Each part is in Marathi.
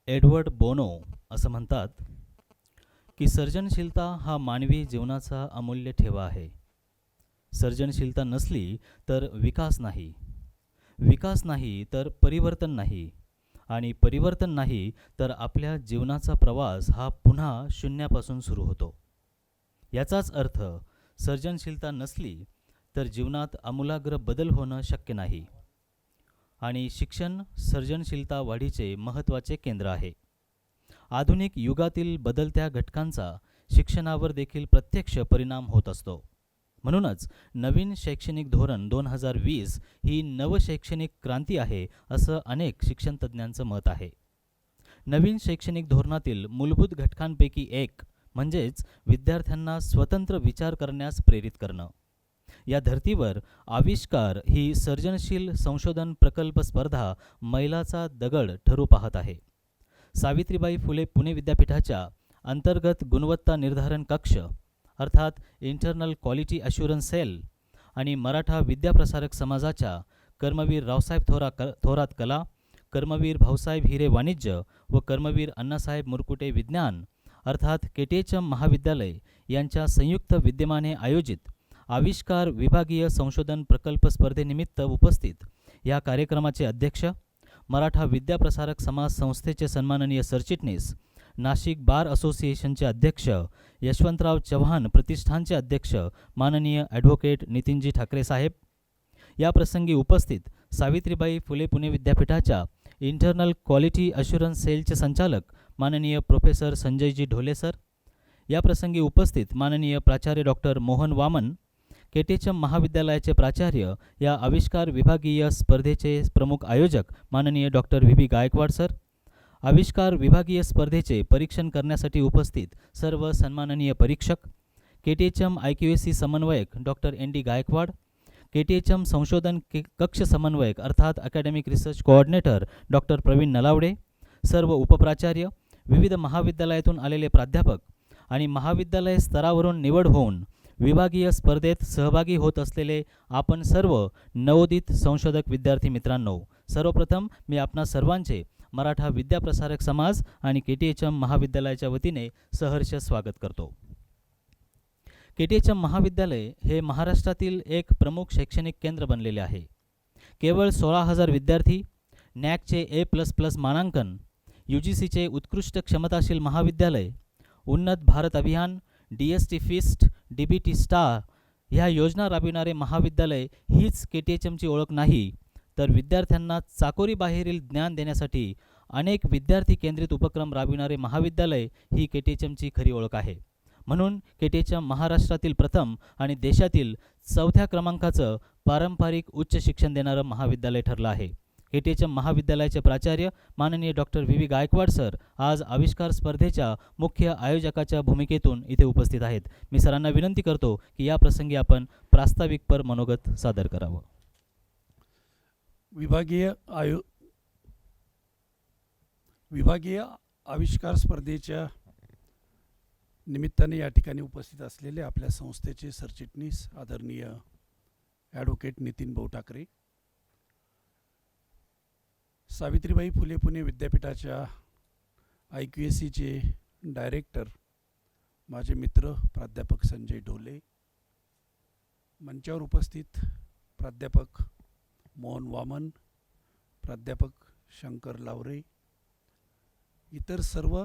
एडवर्ड बोनो असं म्हणतात की सर्जनशीलता हा मानवी जीवनाचा अमूल्य ठेवा आहे. सर्जनशीलता नसली तर विकास नाही, विकास नाही तर परिवर्तन नाही, आणि परिवर्तन नाही तर आपल्या जीवनाचा प्रवास हा पुन्हा शून्यापासून सुरू होतो. याचाच अर्थ सर्जनशीलता नसली तर जीवनात आमूलाग्र बदल होणं शक्य नाही, आणि शिक्षण सर्जनशीलता वाढीचे महत्त्वाचे केंद्र आहे. आधुनिक युगातील बदलत्या घटकांचा शिक्षणावर देखील प्रत्यक्ष परिणाम होत असतो. म्हणूनच नवीन शैक्षणिक धोरण 2020 ही नवशैक्षणिक क्रांती आहे असं अनेक शिक्षणतज्ज्ञांचं मत आहे. नवीन शैक्षणिक धोरणातील मूलभूत घटकांपैकी एक म्हणजेच विद्यार्थ्यांना स्वतंत्र विचार करण्यास प्रेरित करणं. या धर्तीवर आविष्कार ही सर्जनशील संशोधन प्रकल्प स्पर्धा मैलाचा दगड ठरू पाहत आहे. सावित्रीबाई फुले पुणे विद्यापीठाच्या अंतर्गत गुणवत्ता निर्धारण कक्ष अर्थात इंटरनल क्वालिटी ॲश्युरन्स सेल आणि मराठा विद्याप्रसारक समाजाच्या कर्मवीर रावसाहेब थोरात कला, कर्मवीर भाऊसाहेब हिरे वाणिज्य व कर्मवीर अण्णासाहेब मुरकुटे विज्ञान अर्थात केटीएचएम महाविद्यालय यांच्या संयुक्त विद्यमाने आयोजित आविष्कार विभागीय संशोधन प्रकल्प स्पर्धेनिमित्त उपस्थित या कार्यक्रमाचे अध्यक्ष, मराठा विद्याप्रसारक समाज संस्थेचे सन्माननीय सरचिटणीस, नाशिक बार असोसिएशनचे अध्यक्ष, यशवंतराव चव्हाण प्रतिष्ठानचे अध्यक्ष माननीय ॲडव्होकेट नितीनजी ठाकरे साहेब, या प्रसंगी उपस्थित सावित्रीबाई फुले पुणे विद्यापीठाच्या इंटरनल क्वालिटी अश्युरन्स सेलचे संचालक माननीय प्रोफेसर संजयजी ढोले सर, या प्रसंगी उपस्थित माननीय प्राचार्य डॉक्टर मोहन वामन, केटीएचएम महाविद्यालयाचे प्राचार्य, या आविष्कार विभागीय स्पर्धेचे प्रमुख आयोजक माननीय doctor V B Gaikwad sir, आविष्कार विभागीय स्पर्धेचे परीक्षण करण्यासाठी उपस्थित सर्व सन्माननीय परीक्षक, केटीएचएम IQAC समन्वयक डॉक्टर ND गायकवाड, केटीएचएम संशोधन कक्ष समन्वयक अर्थात academic research coordinator doctor Praveen Nalawade, सर्व उपप्राचार्य, विविध महाविद्यालयातून आलेले प्राध्यापक आणि महाविद्यालय स्तरावरून निवड होऊन विभागीय स्पर्धेत सहभागी होत असलेले आपण सर्व नवोदित संशोधक विद्यार्थी मित्रांनो, सर्वप्रथम मी आपणा सर्वांचे मराठा विद्याप्रसारक समाज आणि केटीएचएम महाविद्यालयाच्या वतीने सहर्ष स्वागत करतो. केटीएचएम महाविद्यालय हे महाराष्ट्रातील एक प्रमुख शैक्षणिक केंद्र बनलेले आहे. केवळ 16,000 विद्यार्थी, नॅकचे A++ मानांकन, UGCचे उत्कृष्ट क्षमताशील महाविद्यालय, उन्नत भारत अभियान, DST फिस्ट, DBT स्टार ह्या योजना राबविणारे महाविद्यालय हीच केटीएचएमची ओळख नाही, तर विद्यार्थ्यांना चाकोरीबाहेरील ज्ञान देण्यासाठी अनेक विद्यार्थी केंद्रित उपक्रम राबविणारे महाविद्यालय ही केटीएचएमची खरी ओळख आहे. म्हणून केटीएचएम महाराष्ट्रातील प्रथम आणि देशातील 4थ्या क्रमांकाचं पारंपरिक उच्च शिक्षण देणारं महाविद्यालय ठरलं आहे. केटीएचएम महाविद्यालयाचे प्राचार्य माननीय डॉक्टर व्ही गायकवाड सर आज आविष्कार स्पर्धेच्या मुख्य आयोजकाच्या भूमिकेतून इथे उपस्थित आहेत. मी सरांना विनंती करतो की या प्रसंगी आपण प्रास्ताविकपर मनोगत सादर करावं. विभागीय आविष्कार स्पर्धेच्या निमित्ताने या ठिकाणी उपस्थित असलेले आपल्या संस्थेचे सरचिटणीस आदरणीय ॲडव्होकेट नितीन भाऊ ठाकरे, सावित्रीबाई फुले पुणे विद्यापीठाच्या IQACचे डायरेक्टर माझे मित्र प्राध्यापक संजय ढोले, मंचावर उपस्थित प्राध्यापक मोहन वामन, प्राध्यापक शंकर लावरे, इतर सर्व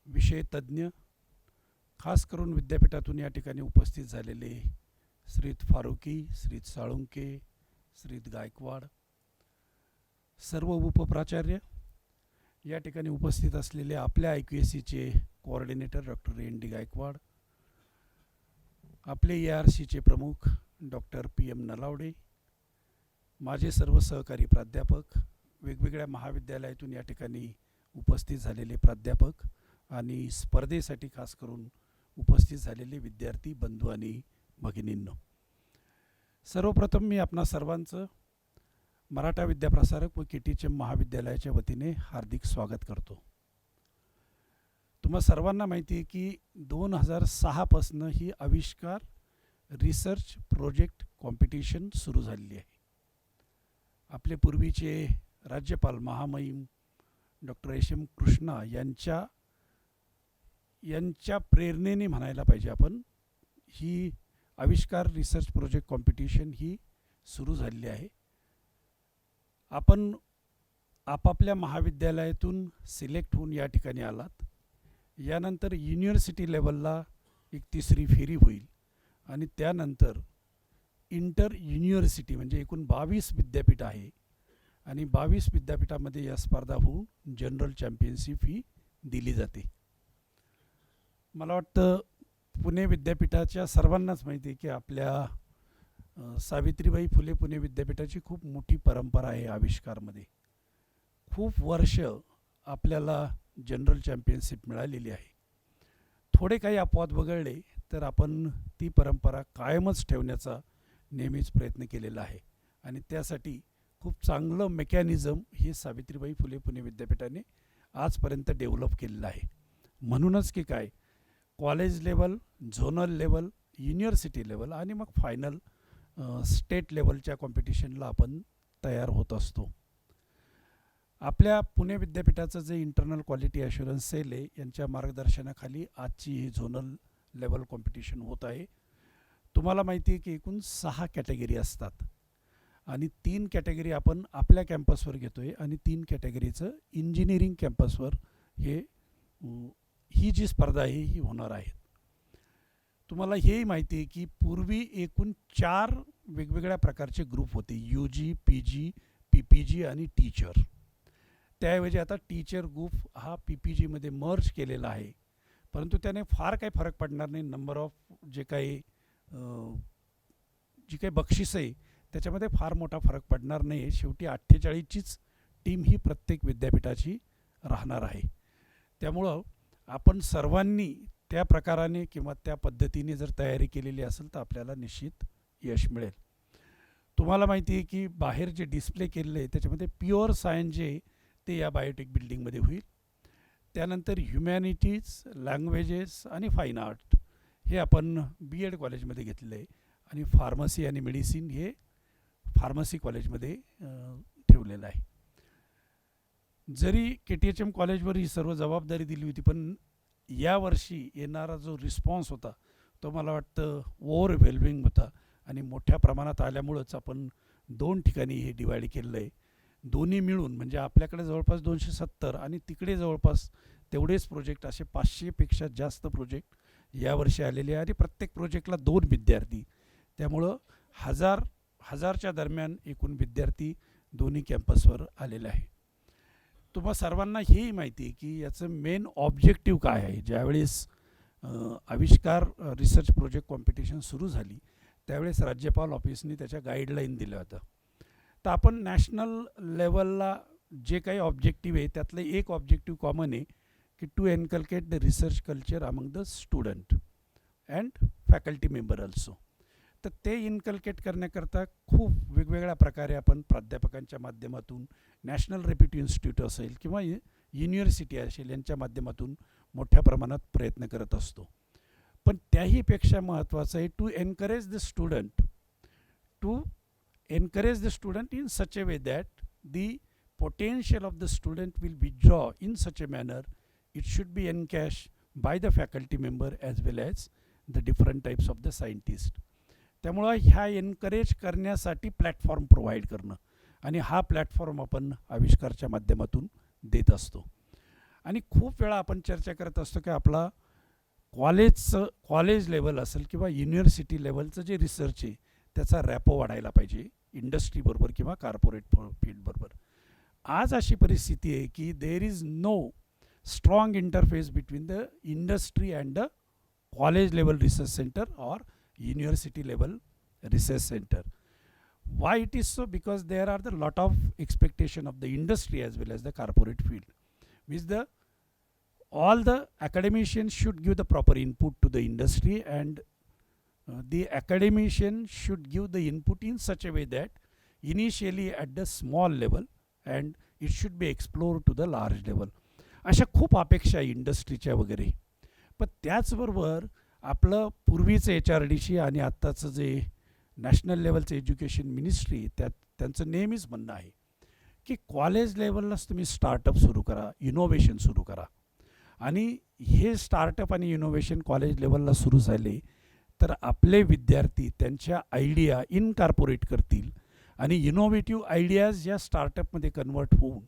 विषय तज्ज्ञ, खास करून विद्यापीठातून या ठिकाणी उपस्थित झालेले श्रीत फारुकी, श्रीत साळुंके, श्रीत गायकवाड, सर्व उपप्राचार्य, या ठिकाणी उपस्थित असलेले आपल्या IQACचे कोऑर्डिनेटर डॉक्टर ND गायकवाड, आपले ARCचे प्रमुख डॉक्टर PM नलावडे, माझे सर्व सहकारी प्राध्यापक, वेगवेगळ्या महाविद्यालयातून या ठिकाणी उपस्थित झालेले प्राध्यापक आणि स्पर्धेसाठी खास करून उपस्थित झालेले विद्यार्थी बंधू आणि भगिनींनो, सर्वप्रथम मी आपणा सर्वांचं मराठा विद्याप्रसारक व KTHM महाविद्यालयाच्या वतीने हार्दिक स्वागत करतो. तुम्हा सर्वांना माहिती आहे की 2006 पासून ही आविष्कार रिसर्च प्रोजेक्ट कॉम्पिटिशन सुरू झालेली आहे. आपले पूर्वीचे राज्यपाल महामहिम डॉक्टर SM कृष्णा यांच्या प्रेरणेने म्हणायला पाहिजे आपण, ही आविष्कार रिसर्च प्रोजेक्ट कॉम्पिटिशन ही सुरू झालेली आहे. आपण आपापल्या महाविद्यालयातून सिलेक्ट होऊन या ठिकाणी आलात. यानंतर युनिव्हर्सिटी लेवलला एक तिसरी फेरी होईल आणि त्यानंतर इंटर युनिव्हर्सिटी म्हणजे एकूण 22 विद्यापीठ आहे आणि 22 विद्यापीठामध्ये या स्पर्धा होऊन जनरल चॅम्पियनशिप ही दिली जाते. मला वाटतं पुणे विद्यापीठाच्या सर्वांनाच माहिती आहे की आपल्या सावित्रीबाई फुले पुणे विद्यापीठाची खूप मोठी परंपरा आहे. आविष्कारमध्ये खूप वर्ष आपल्याला जनरल चॅम्पियनशिप मिळालेली आहे. थोडे काही अपवाद वगळले तर आपण ती परंपरा कायमच ठेवण्याचा नेहमीच प्रयत्न केलेला आहे आणि त्यासाठी खूप चांगलं मेकॅनिझम हे सावित्रीबाई फुले पुणे विद्यापीठाने आजपर्यंत डेव्हलप केलेलं आहे. म्हणूनच की काय, college level, zonal level, university level आणि मग फायनल स्टेट लेवलच्या कॉम्पिटिशनला आपण तयार होत असतो. आपल्या पुणे विद्यापीठाचं जे इंटरनल क्वालिटी ॲश्युरन्स सेल आहे यांच्या मार्गदर्शनाखाली आजची ही झोनल लेवल कॉम्पिटिशन होत आहे. तुम्हाला माहिती आहे की एकूण 6 कॅटेगरी असतात आणि 3 कॅटेगरी आपण आपल्या कॅम्पसवर घेतो आहे आणि 3 कॅटेगरीचं इंजिनिअरिंग कॅम्पसवर ही जी स्पर्धा आहे ही होणार आहे. तुम्हाला हेही माहिती आहे की पूर्वी एकूण 4 वेगवेगळ्या प्रकारचे ग्रुप होते, UG, PG, PPG आणि टीचर. त्याऐवजी आता टीचर ग्रुप हा PPGमध्ये मर्ज केलेला आहे, परंतु त्याने फार काही फरक पडणार नाही. नंबर ऑफ जी काही बक्षीस आहे त्याच्यामध्ये फार मोठा फरक पडणार नाही. शेवटी 48चीच टीम ही प्रत्येक विद्यापीठाची राहणार आहे. त्यामुळं आपण सर्वांनी त्या प्रकाराने किंवा त्या पद्धतीने जर तयारी केलेली असेल तर आपल्याला निश्चित यश मिळेल. तुम्हाला माहिती आहे की बाहेर जे डिस्प्ले केलेलं आहे त्याच्यामध्ये प्युअर सायन्स जे ते या बायोटेक बिल्डिंगमध्ये होईल. त्यानंतर ह्युमॅनिटीज, लँग्वेजेस आणि फाईन आर्ट हे आपण BEd कॉलेजमध्ये घेतलेलं आहे आणि फार्मसी आणि मेडिसिन हे फार्मसी कॉलेजमध्ये ठेवलेलं आहे. जरी KTHM कॉलेजवर ही सर्व जबाबदारी दिली होती, पण यावर्षी येणारा जो रिस्पॉन्स होता तो मला वाटतं ओव्हरवेल्मिंग होता आणि मोठ्या प्रमाणात आल्यामुळंच आपण 2 ठिकाणी हे डिवाईड केलेलं आहे. दोन्ही मिळून म्हणजे आपल्याकडे जवळपास 270 आणि तिकडे जवळपास तेवढेच प्रोजेक्ट, असे 500पेक्षा जास्त प्रोजेक्ट यावर्षी आलेले आहे आणि प्रत्येक प्रोजेक्टला 2 विद्यार्थी. त्यामुळं हजारच्या दरम्यान एकूण विद्यार्थी दोन्ही कॅम्पसवर आलेले आहे. तुम्हा सर्वांना हेही माहिती आहे की याचं मेन ऑब्जेक्टिव्ह काय आहे. ज्यावेळेस आविष्कार रिसर्च प्रोजेक्ट कॉम्पिटिशन सुरू झाली त्यावेळेस राज्यपाल ऑफिसने त्याच्या गाईडलाईन दिल्या होत्या. तर आपण नॅशनल लेवलला जे काही ऑब्जेक्टिव्ह आहे त्यातलं एक ऑब्जेक्टिव्ह कॉमन आहे की to inculcate the research culture among the student and faculty member also. तर ते इनकल्केट करण्याकरता खूप वेगवेगळ्या प्रकारे आपण प्राध्यापकांच्या माध्यमातून, नॅशनल रेप्युट इन्स्टिट्यूट असेल किंवा युनिव्हर्सिटी असेल यांच्या माध्यमातून मोठ्या प्रमाणात प्रयत्न करत असतो. पण त्याहीपेक्षा महत्त्वाचं आहे to encourage the student in such a way that the potential of the student will withdraw in such a manner. It should be encashed by the faculty member as well as the different types of the scientist. त्यामुळं ह्या एनकरेज करण्यासाठी प्लॅटफॉर्म प्रोव्हाइड करणं, आणि हा प्लॅटफॉर्म आपण आविष्कारच्या माध्यमातून देत असतो. आणि खूप वेळा आपण चर्चा करत असतो की आपला कॉलेज लेवल असेल किंवा युनिव्हर्सिटी लेवलचं जे रिसर्च आहे त्याचा रॅपो वाढायला पाहिजे इंडस्ट्रीबरोबर किंवा कॉर्पोरेट फील्डबरोबर. आज अशी परिस्थिती आहे की there is no strong interface between the industry and the college level research centre और university level research center. Why it is so? Because there are the lot of expectation of the industry as well as the corporate field, which all the academicians should give the proper input to the industry, and the academician should give the input in such a way that initially at the small level and it should be explored to the large level. अशा खूप अपेक्षा आहे इंडस्ट्रीच्या वगैरे. पण त्याचबरोबर आपलं पूर्वीचं HRDC आणि आत्ताचं जे नॅशनल लेवलचं एज्युकेशन मिनिस्ट्री त्यांचं नेहमीच म्हणणं आहे की कॉलेज लेवललाच तुम्ही स्टार्टअप सुरू करा, इनोव्हेशन सुरू करा. आणि हे स्टार्टअप आणि इनोव्हेशन कॉलेज लेवलला सुरू झाले तर आपले विद्यार्थी त्यांच्या आयडिया इनकॉर्पोरेट करतील आणि इनोव्हेटिव्ह आयडियाज या स्टार्टअपमध्ये कन्वर्ट होऊन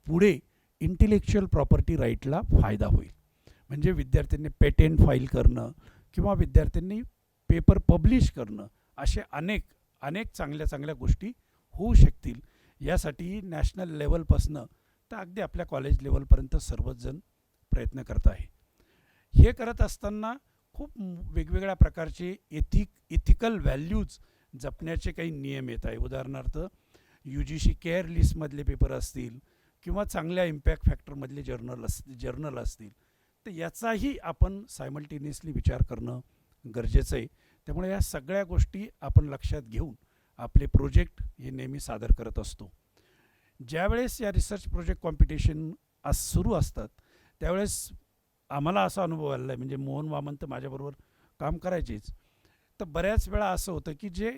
पुढे इंटेलेक्च्युअल प्रॉपर्टी राईटला फायदा होईल. म्हणजे विद्यार्थ्यांनी पेटेंट फाईल करणं किंवा विद्यार्थ्यांनी पेपर पब्लिश करणं, असे अनेक चांगल्या गोष्टी होऊ शकतील. यासाठी नॅशनल लेवलपासनं तर अगदी आपल्या कॉलेज लेवलपर्यंत सर्वच जण प्रयत्न करत आहे. हे करत असताना खूप वेगवेगळ्या प्रकारचे इथिकल व्हॅल्यूज जपण्याचे काही नियम येत आहे. उदाहरणार्थ UGC केअर लिस्टमधले पेपर असतील किंवा चांगल्या इम्पॅक्ट फॅक्टरमधले जर्नल असतील, तर याचाही आपण सायमल्टेनियसली विचार करणं गरजेचं आहे. त्यामुळे या सगळ्या गोष्टी आपण लक्षात घेऊन आपले प्रोजेक्ट हे नेहमी सादर करत असतो. ज्यावेळेस या रिसर्च प्रोजेक्ट कॉम्पिटिशन सुरू असतात त्यावेळेस आम्हाला असा अनुभव आला आहे, म्हणजे मोहन वामन तर माझ्याबरोबर काम करायचेच, तर बऱ्याच वेळा असं होतं की जे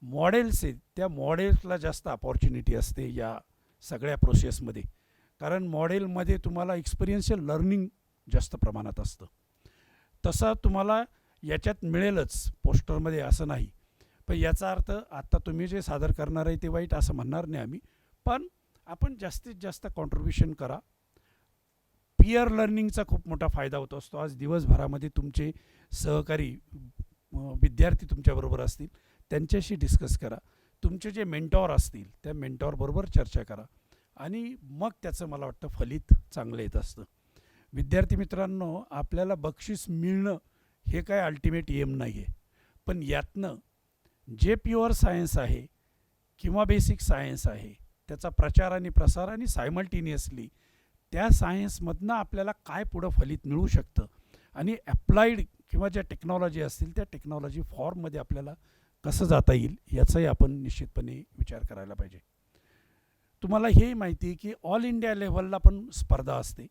मॉडेल्स आहेत त्या मॉडेल्सला जास्त अपॉर्च्युनिटी असते या सगळ्या प्रोसेसमध्ये. कारण मॉडेलमध्ये तुम्हाला एक्सपिरियन्शियल लर्निंग जास्त प्रमाणात असतं. तसं तुम्हाला याच्यात मिळेलच पोस्टरमध्ये असं नाही. पण याचा अर्थ आता तुम्ही जे सादर करणार आहे ते वाईट असं म्हणणार नाही आम्ही, पण आपण जास्तीत जास्त कॉन्ट्रीब्युशन करा. पियर लर्निंगचा खूप मोठा फायदा होत असतो. आज दिवसभरामध्ये तुमचे सहकारी विद्यार्थी तुमच्याबरोबर असतील, त्यांच्याशी डिस्कस करा. तुमचे जे मेंटॉर असतील त्या मेंटॉरबरोबर चर्चा करा आणि मग त्याचं मला वाटतं फलित चांगलं येत असतं. विद्यार्थी मित्रांनो, आपल्याला बक्षीस मिळणं हे काय अल्टिमेट एम नाही आहे, पण यातनं जे प्युअर सायन्स आहे किंवा बेसिक सायन्स आहे त्याचा प्रचार आणि प्रसार आणि सायमल्टेनियसली त्या सायन्समधनं आपल्याला काय पुढं फलित मिळू शकतं आणि ॲप्लाइड किंवा ज्या टेक्नॉलॉजी असतील त्या टेक्नॉलॉजी फॉर्ममध्ये आपल्याला कसं जाता येईल याचाही आपण निश्चितपणे विचार करायला पाहिजे. तुम्हाला हे माहिती आहे की ऑल इंडिया लेव्हलला पण स्पर्धा असते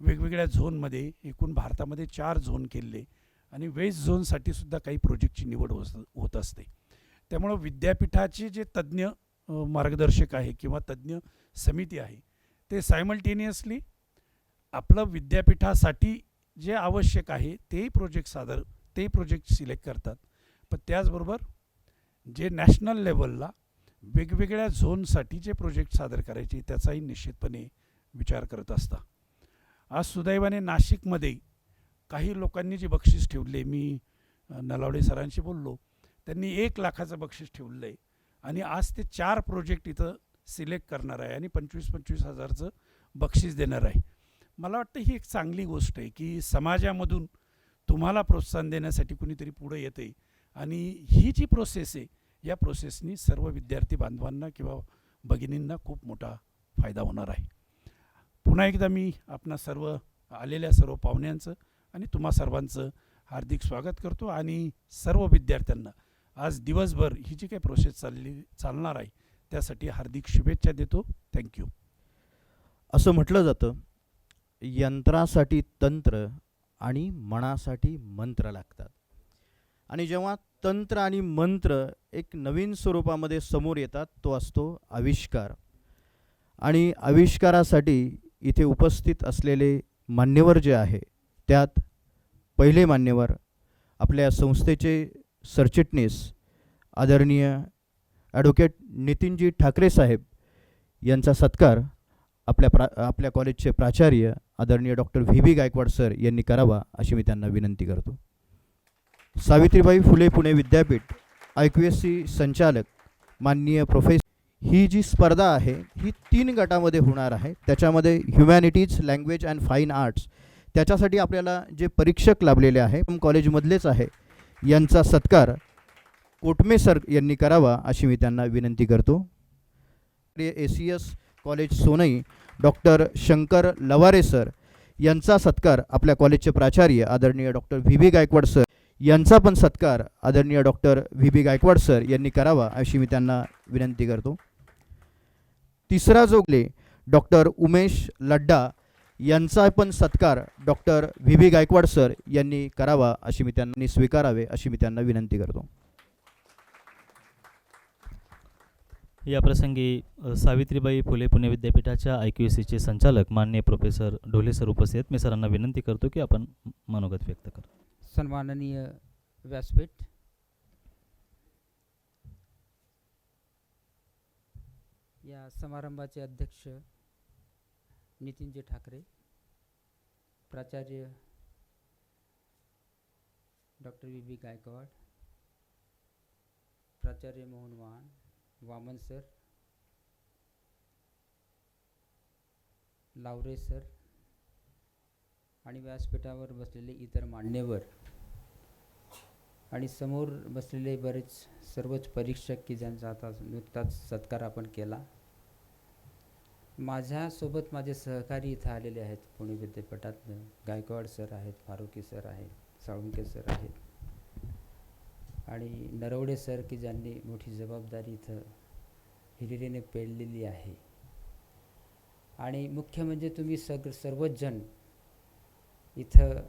वेगवेगळ्या झोनमध्ये. एकूण भारतामध्ये 4 झोन केले आणि वेस्ट झोनसाठी सुद्धा काही प्रोजेक्टची निवड होत असते. त्यामुळं विद्यापीठाचे जे तज्ज्ञ मार्गदर्शक आहे किंवा तज्ज्ञ समिती आहे ते सायमल्टेनियसली आपलं विद्यापीठासाठी जे आवश्यक आहे ते प्रोजेक्ट सिलेक्ट करतात. पण त्याचबरोबर जे नॅशनल लेवलला वेगवेगळ्या झोनसाठी जे प्रोजेक्ट सादर करायचे त्याचाही निश्चितपणे विचार करत असतात. आज सुदैवाने नाशिकमध्ये काही लोकांनी जे बक्षीस ठेवले, मी नलावडे सरांशी बोललो, त्यांनी 1 लाखाचं बक्षीस ठेवलं आहे आणि आज ते 4 प्रोजेक्ट इथं सिलेक्ट करणार आहे आणि 25-25 हजारचं बक्षीस देणार आहे. मला वाटतं ही एक चांगली गोष्ट आहे की समाजामधून तुम्हाला प्रोत्साहन देण्यासाठी कुणीतरी पुढे येतं आहे आणि ही जी प्रोसेस आहे या प्रोसेसनी सर्व विद्यार्थी बांधवांना किंवा भगिनींना खूप मोठा फायदा होणार आहे. पुन्हा एकदा मी आपणा आलेल्या सर्व पाहुण्यांचं आणि तुम्हा सर्वांचं हार्दिक स्वागत करतो आणि सर्व विद्यार्थ्यांना आज दिवसभर ही जी काही प्रोसेस चालणार आहे त्यासाठी हार्दिक शुभेच्छा देतो. थँक्यू. असं म्हटलं जातं यंत्रासाठी तंत्र आणि मनासाठी मंत्र लागतात. आणि जेव्हा तंत्र आणि मंत्र एक नवीन स्वरूपामध्ये समोर येतात, तो असतो आविष्कार. आणि आविष्कारासाठी इथे उपस्थित असलेले मान्यवर जे आहे, त्यात पहिले मान्यवर आपल्या संस्थेचे सरचिटणीस आदरणीय ॲडव्होकेट नितीनजी ठाकरे साहेब यांचा सत्कार आपल्या कॉलेजचे प्राचार्य आदरणीय डॉक्टर व्ही गायकवाड सर यांनी करावा अशी मी त्यांना विनंती करतो. सावित्रीबाई फुले पुणे विद्यापीठ IQSC संचालक माननीय प्रोफेसर, ही जी स्पर्धा आहे ही 3 गटामध्ये होणार आहे. त्याच्यामध्ये humanities, language and fine arts, त्याच्यासाठी आपल्याला जे परीक्षक लाभलेले आहे कॉलेजमधलेच आहे, यांचा सत्कार कोटमे सर यांनी करावा अशी मी त्यांना विनंती करतो. ACS college Sonai doctor Shankar Laware sir यांचा सत्कार आपल्या कॉलेजचे प्राचार्य आदरणीय डॉक्टर व्ही गायकवाड सर यांचा पण सत्कार आदरणीय डॉक्टर व्ही गायकवाड सर यांनी करावा अशी मी त्यांना विनंती करतो. तिसरा जोगले डॉक्टर उमेश लड्डा यांचा पण सत्कार डॉक्टर व्ही गायकवाड सर यांनी करावा अशी मी त्यांनी स्वीकारावे अशी मी त्यांना विनंती करतो. या प्रसंगी सावित्रीबाई फुले पुणे विद्यापीठाच्या IQSCचे संचालक माननीय प्रोफेसर ढोले सर उपस्थित आहेत. मी सरांना विनंती करतो की आपण मनोगत व्यक्त करा. सन्माननीय व्यासपीठ, या समारंभाचे अध्यक्ष नितीनजी ठाकरे, प्राचार्य डॉक्टर व्ही गायकवाड, प्राचार्य मोहन वामन सर, लावरे सर आणि व्यासपीठावर बसलेले इतर मान्यवर आणि समोर बसलेले बरेच सर्वच परीक्षक की ज्यांचा आता नुकताच सत्कार आपण केला. माझ्यासोबत माझे सहकारी इथं आलेले आहेत. पुणे विद्यापीठात गायकवाड सर आहेत, फारुकी सर आहेत, साळुंके सर आहेत आणि नरवडे सर की ज्यांनी मोठी जबाबदारी इथं हिरिरीने पेललेली आहे. आणि मुख्य म्हणजे तुम्ही सर्वच जण इथं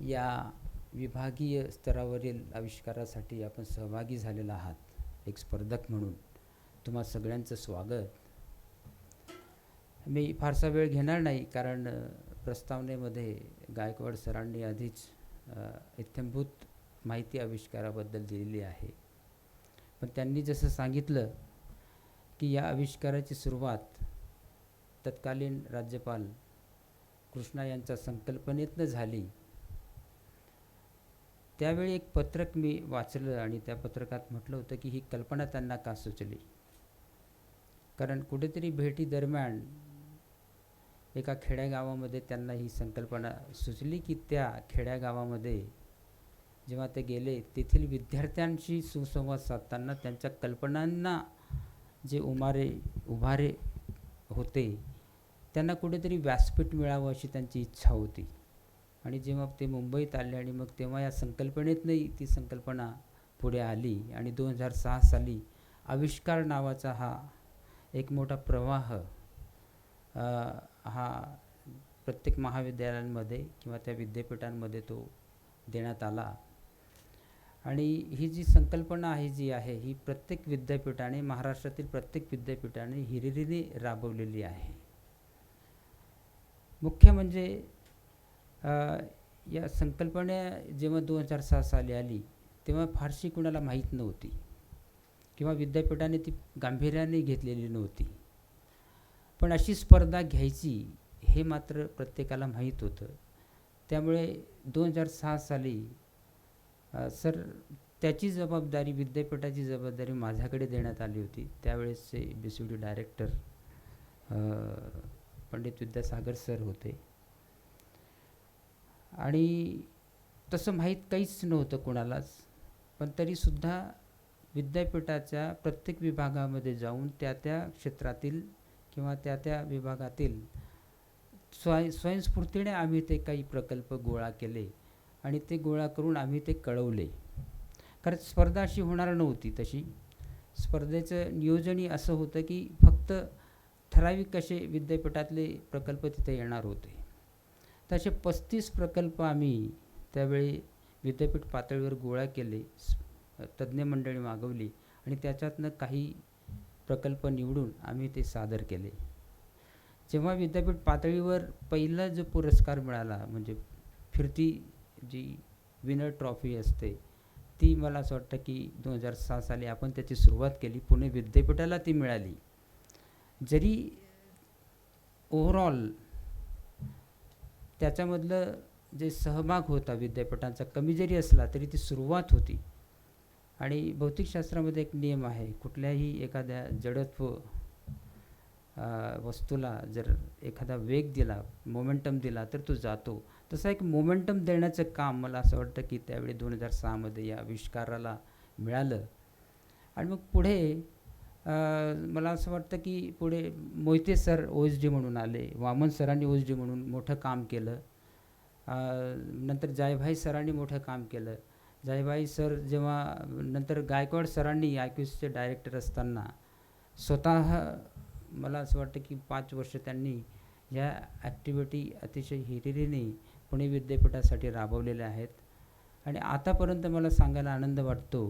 या विभागीय स्तरावरील आविष्कारासाठी आपण सहभागी झालेला आहात. एक स्पर्धक म्हणून तुम्हा सगळ्यांचं स्वागत. मी फारसा वेळ घेणार नाही, कारण प्रस्तावनेमध्ये गायकवाड सरांनी आधीच इत्थंभूत माहिती आविष्काराबद्दल दिलेली आहे. पण त्यांनी जसं सांगितलं की या आविष्काराची सुरुवात तत्कालीन राज्यपाल कृष्णा यांच्या संकल्पनेतनं झाली. त्यावेळी एक पत्रक मी वाचलं आणि त्या पत्रकात म्हटलं होतं की ही कल्पना त्यांना का सुचली. कारण कुठेतरी भेटी दरम्यान एका खेड्यागावामध्ये त्यांना ही संकल्पना सुचली की त्या खेड्यागावामध्ये जेव्हा ते गेले, तेथील विद्यार्थ्यांशी सुसंवाद साधताना त्यांच्या कल्पनांना जे उभारे होते, त्यांना कुठेतरी व्यासपीठ मिळावं अशी त्यांची इच्छा होती. आणि जेव्हा ते मुंबईत आले आणि मग तेव्हा या संकल्पनेतनंही ती संकल्पना पुढे आली आणि 2006 साली आविष्कार नावाचा हा एक मोठा प्रवाह हा प्रत्येक महाविद्यालयांमध्ये किंवा त्या विद्यापीठांमध्ये तो देण्यात आला. आणि ही जी संकल्पना आहे जी आहे ही प्रत्येक विद्यापीठाने, महाराष्ट्रातील प्रत्येक विद्यापीठाने हिरिरीने राबवलेली आहे. मुख्य म्हणजे या संकल्पना जेव्हा 2006 साली आली तेव्हा फारशी कुणाला माहीत नव्हती किंवा विद्यापीठाने ती गांभीर्याने घेतलेली नव्हती. पण अशी स्पर्धा घ्यायची हे मात्र प्रत्येकाला माहीत होतं. त्यामुळे 2006 साली सर त्याची जबाबदारी, विद्यापीठाची जबाबदारी माझ्याकडे देण्यात आली होती. त्यावेळेसचे BCD director Pandit Vidyasagar sir होते. आणि तसं माहीत काहीच नव्हतं कोणालाच. पण तरीसुद्धा विद्यापीठाच्या प्रत्येक विभागामध्ये जाऊन त्या क्षेत्रातील किंवा त्या विभागातील स्वयंस्फूर्तीने आम्ही ते काही प्रकल्प गोळा केले आणि ते गोळा करून आम्ही ते कळवले. कारण स्पर्धा अशी होणार नव्हती. तशी स्पर्धेचं नियोजनही असं होतं की फक्त ठराविक असे विद्यापीठातले प्रकल्प तिथे येणार होते. तसे 35 प्रकल्प आम्ही त्यावेळी विद्यापीठ पातळीवर गोळा केले, तज्ज्ञ मंडळी मागवली आणि त्याच्यातनं काही प्रकल्प निवडून आम्ही ते सादर केले. जेव्हा विद्यापीठ पातळीवर पहिला जो पुरस्कार मिळाला, म्हणजे फिरती जी विनर ट्रॉफी असते, ती मला असं वाटतं की 2006 साली आपण त्याची सुरुवात केली. पुणे विद्यापीठाला ती मिळाली. जरी ओव्हरऑल त्याच्यामधलं जे सहभाग होता विद्यापीठांचा कमी जरी असला तरी ती सुरुवात होती. आणि भौतिकशास्त्रामध्ये एक नियम आहे, कुठल्याही एखाद्या जडत्व वस्तूला जर एखादा वेग दिला, मोमेंटम दिला तर तो जातो. तसा एक मोमेंटम देण्याचं काम मला असं वाटतं की त्यावेळी 2006 मध्ये या आविष्काराला मिळालं. आणि मग पुढे मला असं वाटतं की पुढे मोहिते सर OSD म्हणून आले, वामन सरांनी OSD म्हणून मोठं काम केलं. नंतर जायभाई सरांनी मोठं काम केलं. जायभाई सर जेव्हा नंतर गायकवाड सरांनी IQACचे डायरेक्टर असताना स्वतः मला असं वाटतं की 5 वर्ष त्यांनी या ॲक्टिव्हिटी अतिशय हिरिरीने पुणे विद्यापीठासाठी राबवलेल्या आहेत. आणि आतापर्यंत मला सांगायला आनंद वाटतो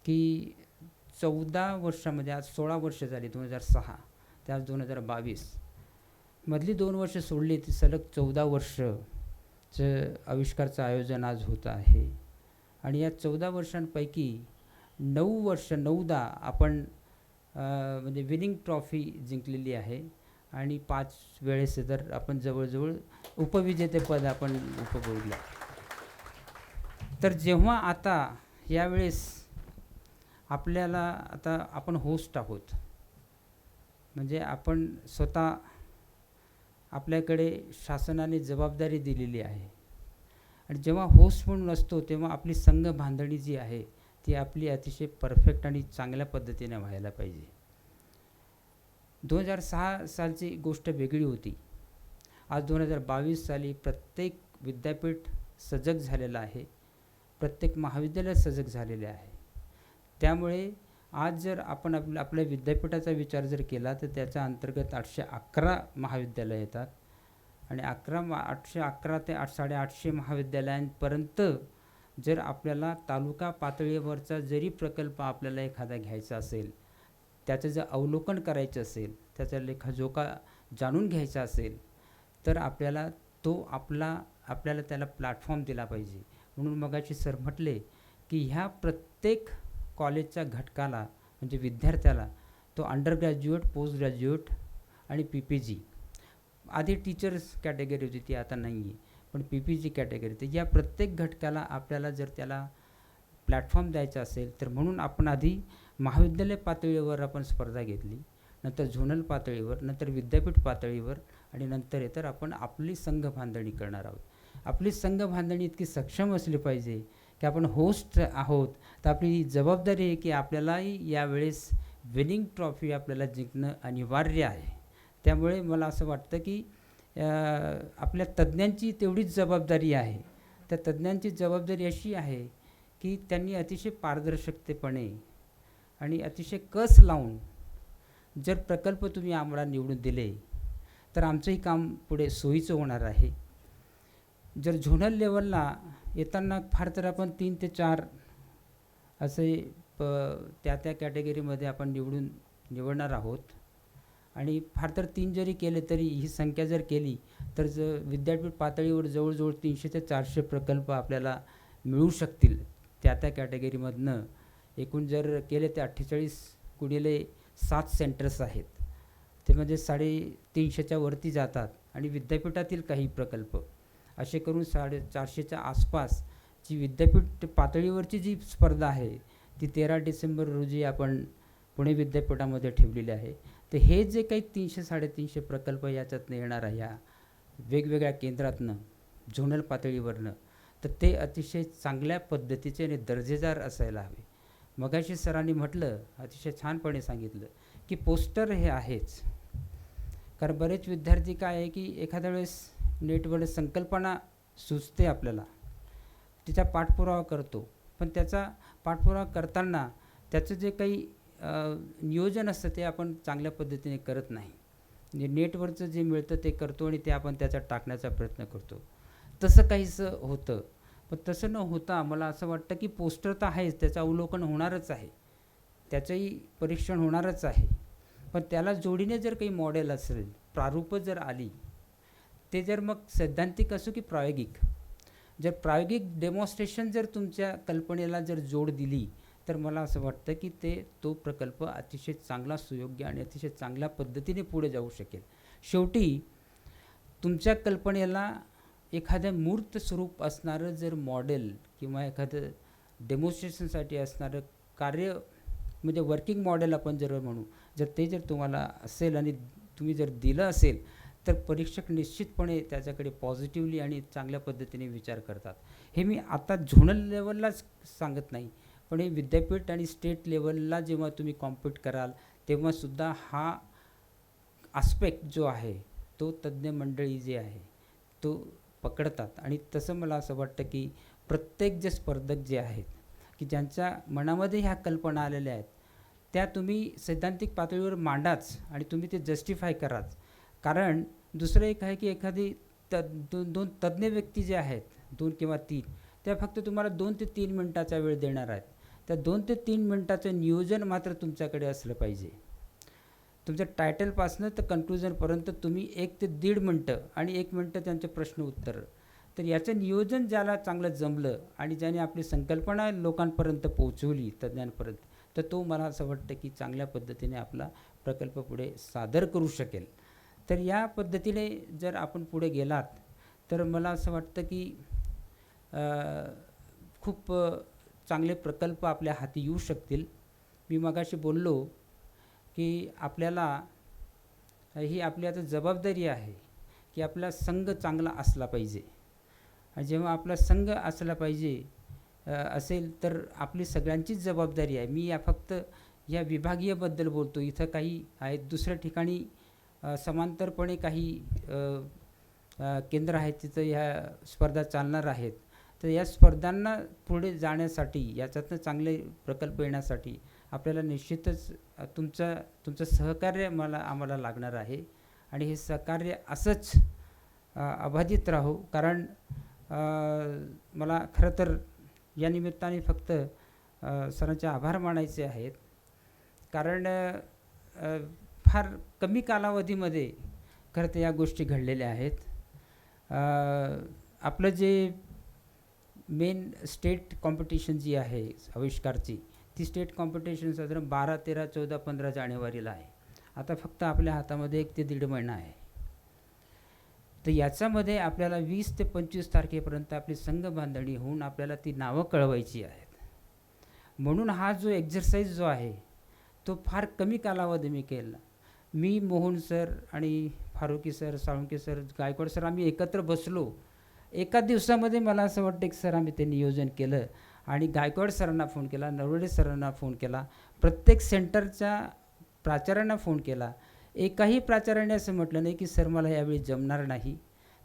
की 14 वर्षामध्ये, आज 16 वर्ष झाली, 2006 ते आज 2022, मधली 2 वर्ष सोडली ती सलग 14 वर्षचं आविष्कारचं आयोजन आज होतं आहे. आणि या 14 वर्षांपैकी 9 वर्ष 9दा आपण म्हणजे विनिंग ट्रॉफी जिंकलेली आहे आणि 5 वेळेस तर आपण जवळजवळ उपविजेतेपद आपण उपभोगलं. तर जेव्हा आता यावेळेस आपल्याला, आता आपण होस्ट आहोत, म्हणजे आपण स्वतः, आपल्याकडे शासनाने जबाबदारी दिलेली आहे. आणि जेव्हा होस्ट म्हणून असतो तेव्हा आपली संघ बांधणी जी आहे ती आपली अतिशय परफेक्ट आणि चांगल्या पद्धतीने व्हायला पाहिजे. 2006 सालची गोष्ट वेगळी होती. आज 2022 साली प्रत्येक विद्यापीठ सजग झालेलं आहे, प्रत्येक महाविद्यालय सजग झालेले आहे. त्यामुळे आज जर आपण आपल्या विद्यापीठाचा विचार जर केला तर त्याच्या अंतर्गत 811 महाविद्यालय येतात. आणि 811 ते 850 महाविद्यालयांपर्यंत जर आपल्याला तालुका पातळीवरचा जरी प्रकल्प आपल्याला एखादा घ्यायचा असेल, त्याचं जर अवलोकन करायचं असेल, त्याचा लेखाजोखा जाणून घ्यायचा असेल, तर आपल्याला त्याला प्लॅटफॉर्म दिला पाहिजे. म्हणून मगाशी सर म्हटले की ह्या प्रत्येक कॉलेजच्या घटकाला, म्हणजे विद्यार्थ्याला, तो अंडर ग्रॅज्युएट, पोस्ट ग्रॅज्युएट आणि PPG, आधी टीचर्स कॅटेगरी होती ती आता नाही आहे, पण PPG कॅटेगरी, तर या प्रत्येक घटकाला आपल्याला जर त्याला प्लॅटफॉर्म द्यायचा असेल तर म्हणून आपण आधी महाविद्यालय पातळीवर आपण स्पर्धा घेतली, नंतर झोनल पातळीवर, नंतर विद्यापीठ पातळीवर, आणि नंतर तर आपण आपली संघ बांधणी करणार आहोत. आपली संघ बांधणी इतकी सक्षम असली पाहिजे की आपण होस्ट आहोत, तर आपली जबाबदारी आहे की आपल्यालाही यावेळेस विनिंग ट्रॉफी आपल्याला जिंकणं अनिवार्य आहे. त्यामुळे मला असं वाटतं की आपल्या तज्ज्ञांची तेवढीच जबाबदारी आहे. त्या तज्ज्ञांची जबाबदारी अशी आहे की त्यांनी अतिशय पारदर्शकतेपणे आणि अतिशय कस लावून जर प्रकल्प तुम्ही आम्हाला निवडून दिले तर आमचंही काम पुढे सोयीचं होणार आहे. जर झोनल लेवलला येताना फार तर आपण 3 ते 4 असे त्या कॅटेगरीमध्ये आपण निवडणार आहोत. आणि फार तर 3 जरी केले तरी ही संख्या जर केली तर विद्यापीठ पातळीवर जवळजवळ 300 ते 400 प्रकल्प आपल्याला मिळू शकतील त्या कॅटेगरीमधनं. एकूण जर केले ते 48 गुणिले 7 सेंटर्स आहेत, ते म्हणजे 350च्या वरती जातात. आणि विद्यापीठातील काही प्रकल्प असे करून 450च्या आसपास जी विद्यापीठ पातळीवरची जी स्पर्धा आहे ती 13 डिसेंबर रोजी आपण पुणे विद्यापीठामध्ये ठेवलेली आहे. तर हे जे काही 300-350 प्रकल्प याच्यातनं येणार आहे, या वेगवेगळ्या केंद्रातनं, झोनल पातळीवरनं, तर ते अतिशय चांगल्या पद्धतीचे आणि दर्जेदार असायला हवे. मगाशी सरांनी म्हटलं, अतिशय छानपणे सांगितलं की पोस्टर हे आहेच. कारण बरेच विद्यार्थी काय आहे की एखाद्या वेळेस नेटवर संकल्पना सुचते आपल्याला, तिचा पाठपुरावा करतो, पण त्याचा पाठपुरावा करताना त्याचं जे काही नियोजन असतं ते आपण चांगल्या पद्धतीने करत नाही. म्हणजे नेटवरचं जे मिळतं ते करतो आणि ते आपण त्याच्यात टाकण्याचा प्रयत्न करतो. तसं काहीसं होतं. पण तसं न होता मला असं वाटतं की पोस्टर तर आहेच, त्याचं अवलोकन होणारच आहे, त्याचंही परीक्षण होणारच आहे. पण त्याला जोडीने जर काही मॉडेल असेल, प्रारूपं जर आली, ते जर मग सैद्धांतिक असो की प्रायोगिक, जर प्रायोगिक डेमॉन्स्ट्रेशन जर तुमच्या कल्पनेला जर जोड दिली, तर मला असं वाटतं की तो प्रकल्प अतिशय चांगला, सुयोग्य आणि अतिशय चांगल्या पद्धतीने पुढे जाऊ शकेल. शेवटी तुमच्या कल्पनेला एखाद्या मूर्त स्वरूप असणारं जर मॉडेल किंवा एखादं डेमॉन्स्ट्रेशनसाठी असणारं कार्य, म्हणजे वर्किंग मॉडेल आपण जर म्हणू, जर ते जर तुम्हाला असेल आणि तुम्ही जर दिलं असेल, तर परीक्षक निश्चितपणे त्याच्याकडे पॉझिटिव्हली आणि चांगल्या पद्धतीने विचार करतात. हे मी आता झोनल लेवललाच सांगत नाही, पण हे विद्यापीठ आणि स्टेट लेवलला जेव्हा तुम्ही कॉम्पीट कराल, तेव्हासुद्धा हा आस्पेक्ट जो आहे तो तज्ज्ञ मंडळी जे आहे तो पकडतात. आणि तसं मला असं वाटतं की प्रत्येक जे स्पर्धक जे आहेत की ज्यांच्या मनामध्ये ह्या कल्पना आलेल्या आहेत, त्या तुम्ही सैद्धांतिक पातळीवर मांडाच आणि तुम्ही ते जस्टिफाय कराच. कारण दुसरं एक आहे की एखादी दोन तज्ज्ञ व्यक्ती जे आहेत, 2 किंवा 3, त्या फक्त तुम्हाला 2 ते 3 मिनटाचा वेळ देणार आहेत. त्या 2 ते 3 मिनटाचं नियोजन मात्र तुमच्याकडे असलं पाहिजे. तुमच्या टायटलपासनं तर कन्क्लुजनपर्यंत तुम्ही 1 ते 1.5 मिनटं आणि 1 मिनटं त्यांचे प्रश्न उत्तर. तर याचं नियोजन ज्याला चांगलं जमलं आणि ज्याने आपली संकल्पना लोकांपर्यंत पोहोचवली, तज्ज्ञांपर्यंत, तर तो मला असं वाटतं की चांगल्या पद्धतीने आपला प्रकल्प पुढे सादर करू शकेल. तर या पद्धतीने जर आपण पुढे गेलात, तर मला असं वाटतं की खूप चांगले प्रकल्प आपल्या हाती येऊ शकतील. मी मगाशी बोललो की आपल्याला ही आपली आता जबाबदारी आहे की आपला संघ चांगला असला पाहिजे. आणि जेव्हा आपला संघ असला पाहिजे असेल, तर आपली सगळ्यांचीच जबाबदारी आहे. मी फक्त या विभागीयबद्दल बोलतो. इथं काही आहेत, दुसऱ्या ठिकाणी समांतरपणे काही केंद्र आहेत, तिथं ह्या स्पर्धा चालणार आहेत. तर या स्पर्धांना पुढे जाण्यासाठी, याच्यातनं चांगले प्रकल्प येण्यासाठी आपल्याला निश्चितच तुमचं सहकार्य आम्हाला लागणार आहे. आणि हे सहकार्य असंच अबाधित राहो. कारण मला खरं तर या निमित्ताने फक्त सरांचे आभार मानायचे आहेत. कारण फार कमी कालावधीमध्ये खरं तर या गोष्टी घडलेल्या आहेत. आपलं जे मेन स्टेट कॉम्पिटिशन जी आहे आविष्कारची, ती स्टेट कॉम्पिटिशन साधारण 12, 13, 14, 15 जानेवारीला आहे. आता फक्त आपल्या हातामध्ये 1 ते 1.5 महिना आहे. तर याच्यामध्ये आपल्याला 20 ते 25 तारखेपर्यंत आपली संघ बांधणी होऊन आपल्याला ती नावं कळवायची आहेत. म्हणून हा जो एक्झरसाईज जो आहे तो फार कमी कालावधी मी केला. मी, मोहन सर आणि Faruqui sir, Salunke sir, Gaikwad sir, आम्ही एकत्र बसलो. एका दिवसामध्ये मला असं वाटतं की सर आम्ही ते नियोजन केलं आणि गायकवाड सरांना फोन केला, नरवडे सरांना फोन केला, प्रत्येक सेंटरच्या प्राचार्यांना फोन केला. एकाही प्राचार्याने असं म्हटलं नाही की सर मला यावेळी जमणार नाही.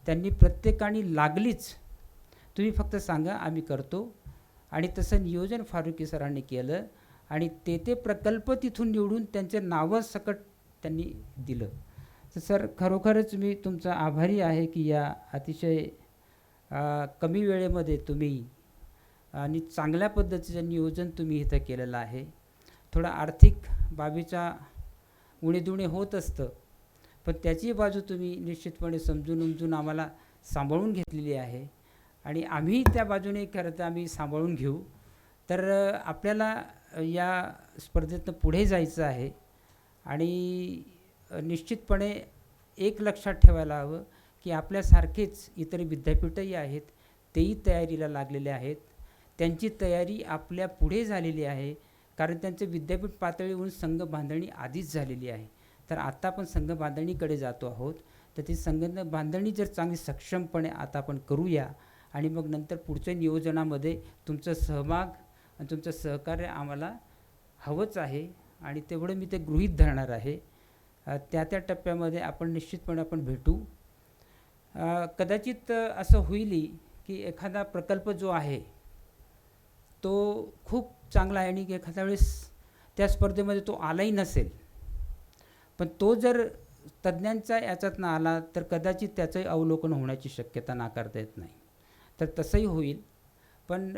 त्यांनी प्रत्येकाने लागलीच, तुम्ही फक्त सांगा आम्ही करतो. आणि तसं नियोजन फारुकी सरांनी केलं आणि ते प्रकल्प तिथून निवडून त्यांचे नावं सकट त्यांनी दिलं. तर सर खरोखरच मी तुमचा आभारी आहे की या अतिशय कमी वेळेमध्ये तुम्ही आणि चांगल्या पद्धतीचं नियोजन तुम्ही इथं केलेलं आहे. थोडा आर्थिक बाबीचा उणीधुणे होत असतं, पण त्याची बाजू तुम्ही निश्चितपणे समजून उमजून आम्हाला सांभाळून घेतलेली आहे आणि आम्ही त्या बाजूने खरं तर आम्ही सांभाळून घेऊ. तर आपल्याला या स्पर्धेतनं पुढे जायचं आहे आणि निश्चितपणे एक लक्षात ठेवायला हवं की आपल्यासारखेच इतर विद्यापीठही आहेत, तेही तयारीला लागलेले आहेत. त्यांची तयारी आपल्या पुढे झालेली आहे, कारण त्यांचं विद्यापीठ पातळीवरून संघ बांधणी आधीच झालेली आहे. तर आता आपण संघ बांधणीकडे जातो आहोत. तर ती संघ बांधणी जर चांगली सक्षमपणे आता आपण करूया आणि मग नंतर पुढच्या नियोजनामध्ये तुमचं सहभाग आणि तुमचं सहकार्य आम्हाला हवंच आहे आणि तेवढं मी ते गृहीत धरणार आहे. त्या टप्प्यामध्ये आपण निश्चितपणे आपण भेटू. कदाचित असं होईल की एखादा प्रकल्प जो आहे तो खूप चांगला आहे आणि एखाद्या वेळेस त्या स्पर्धेमध्ये तो आलाही नसेल, पण तो जर तज्ज्ञांच्या याच्यातनं आला तर कदाचित त्याचंही अवलोकन होण्याची शक्यता नाकारता येत नाही. तर तसंही होईल, पण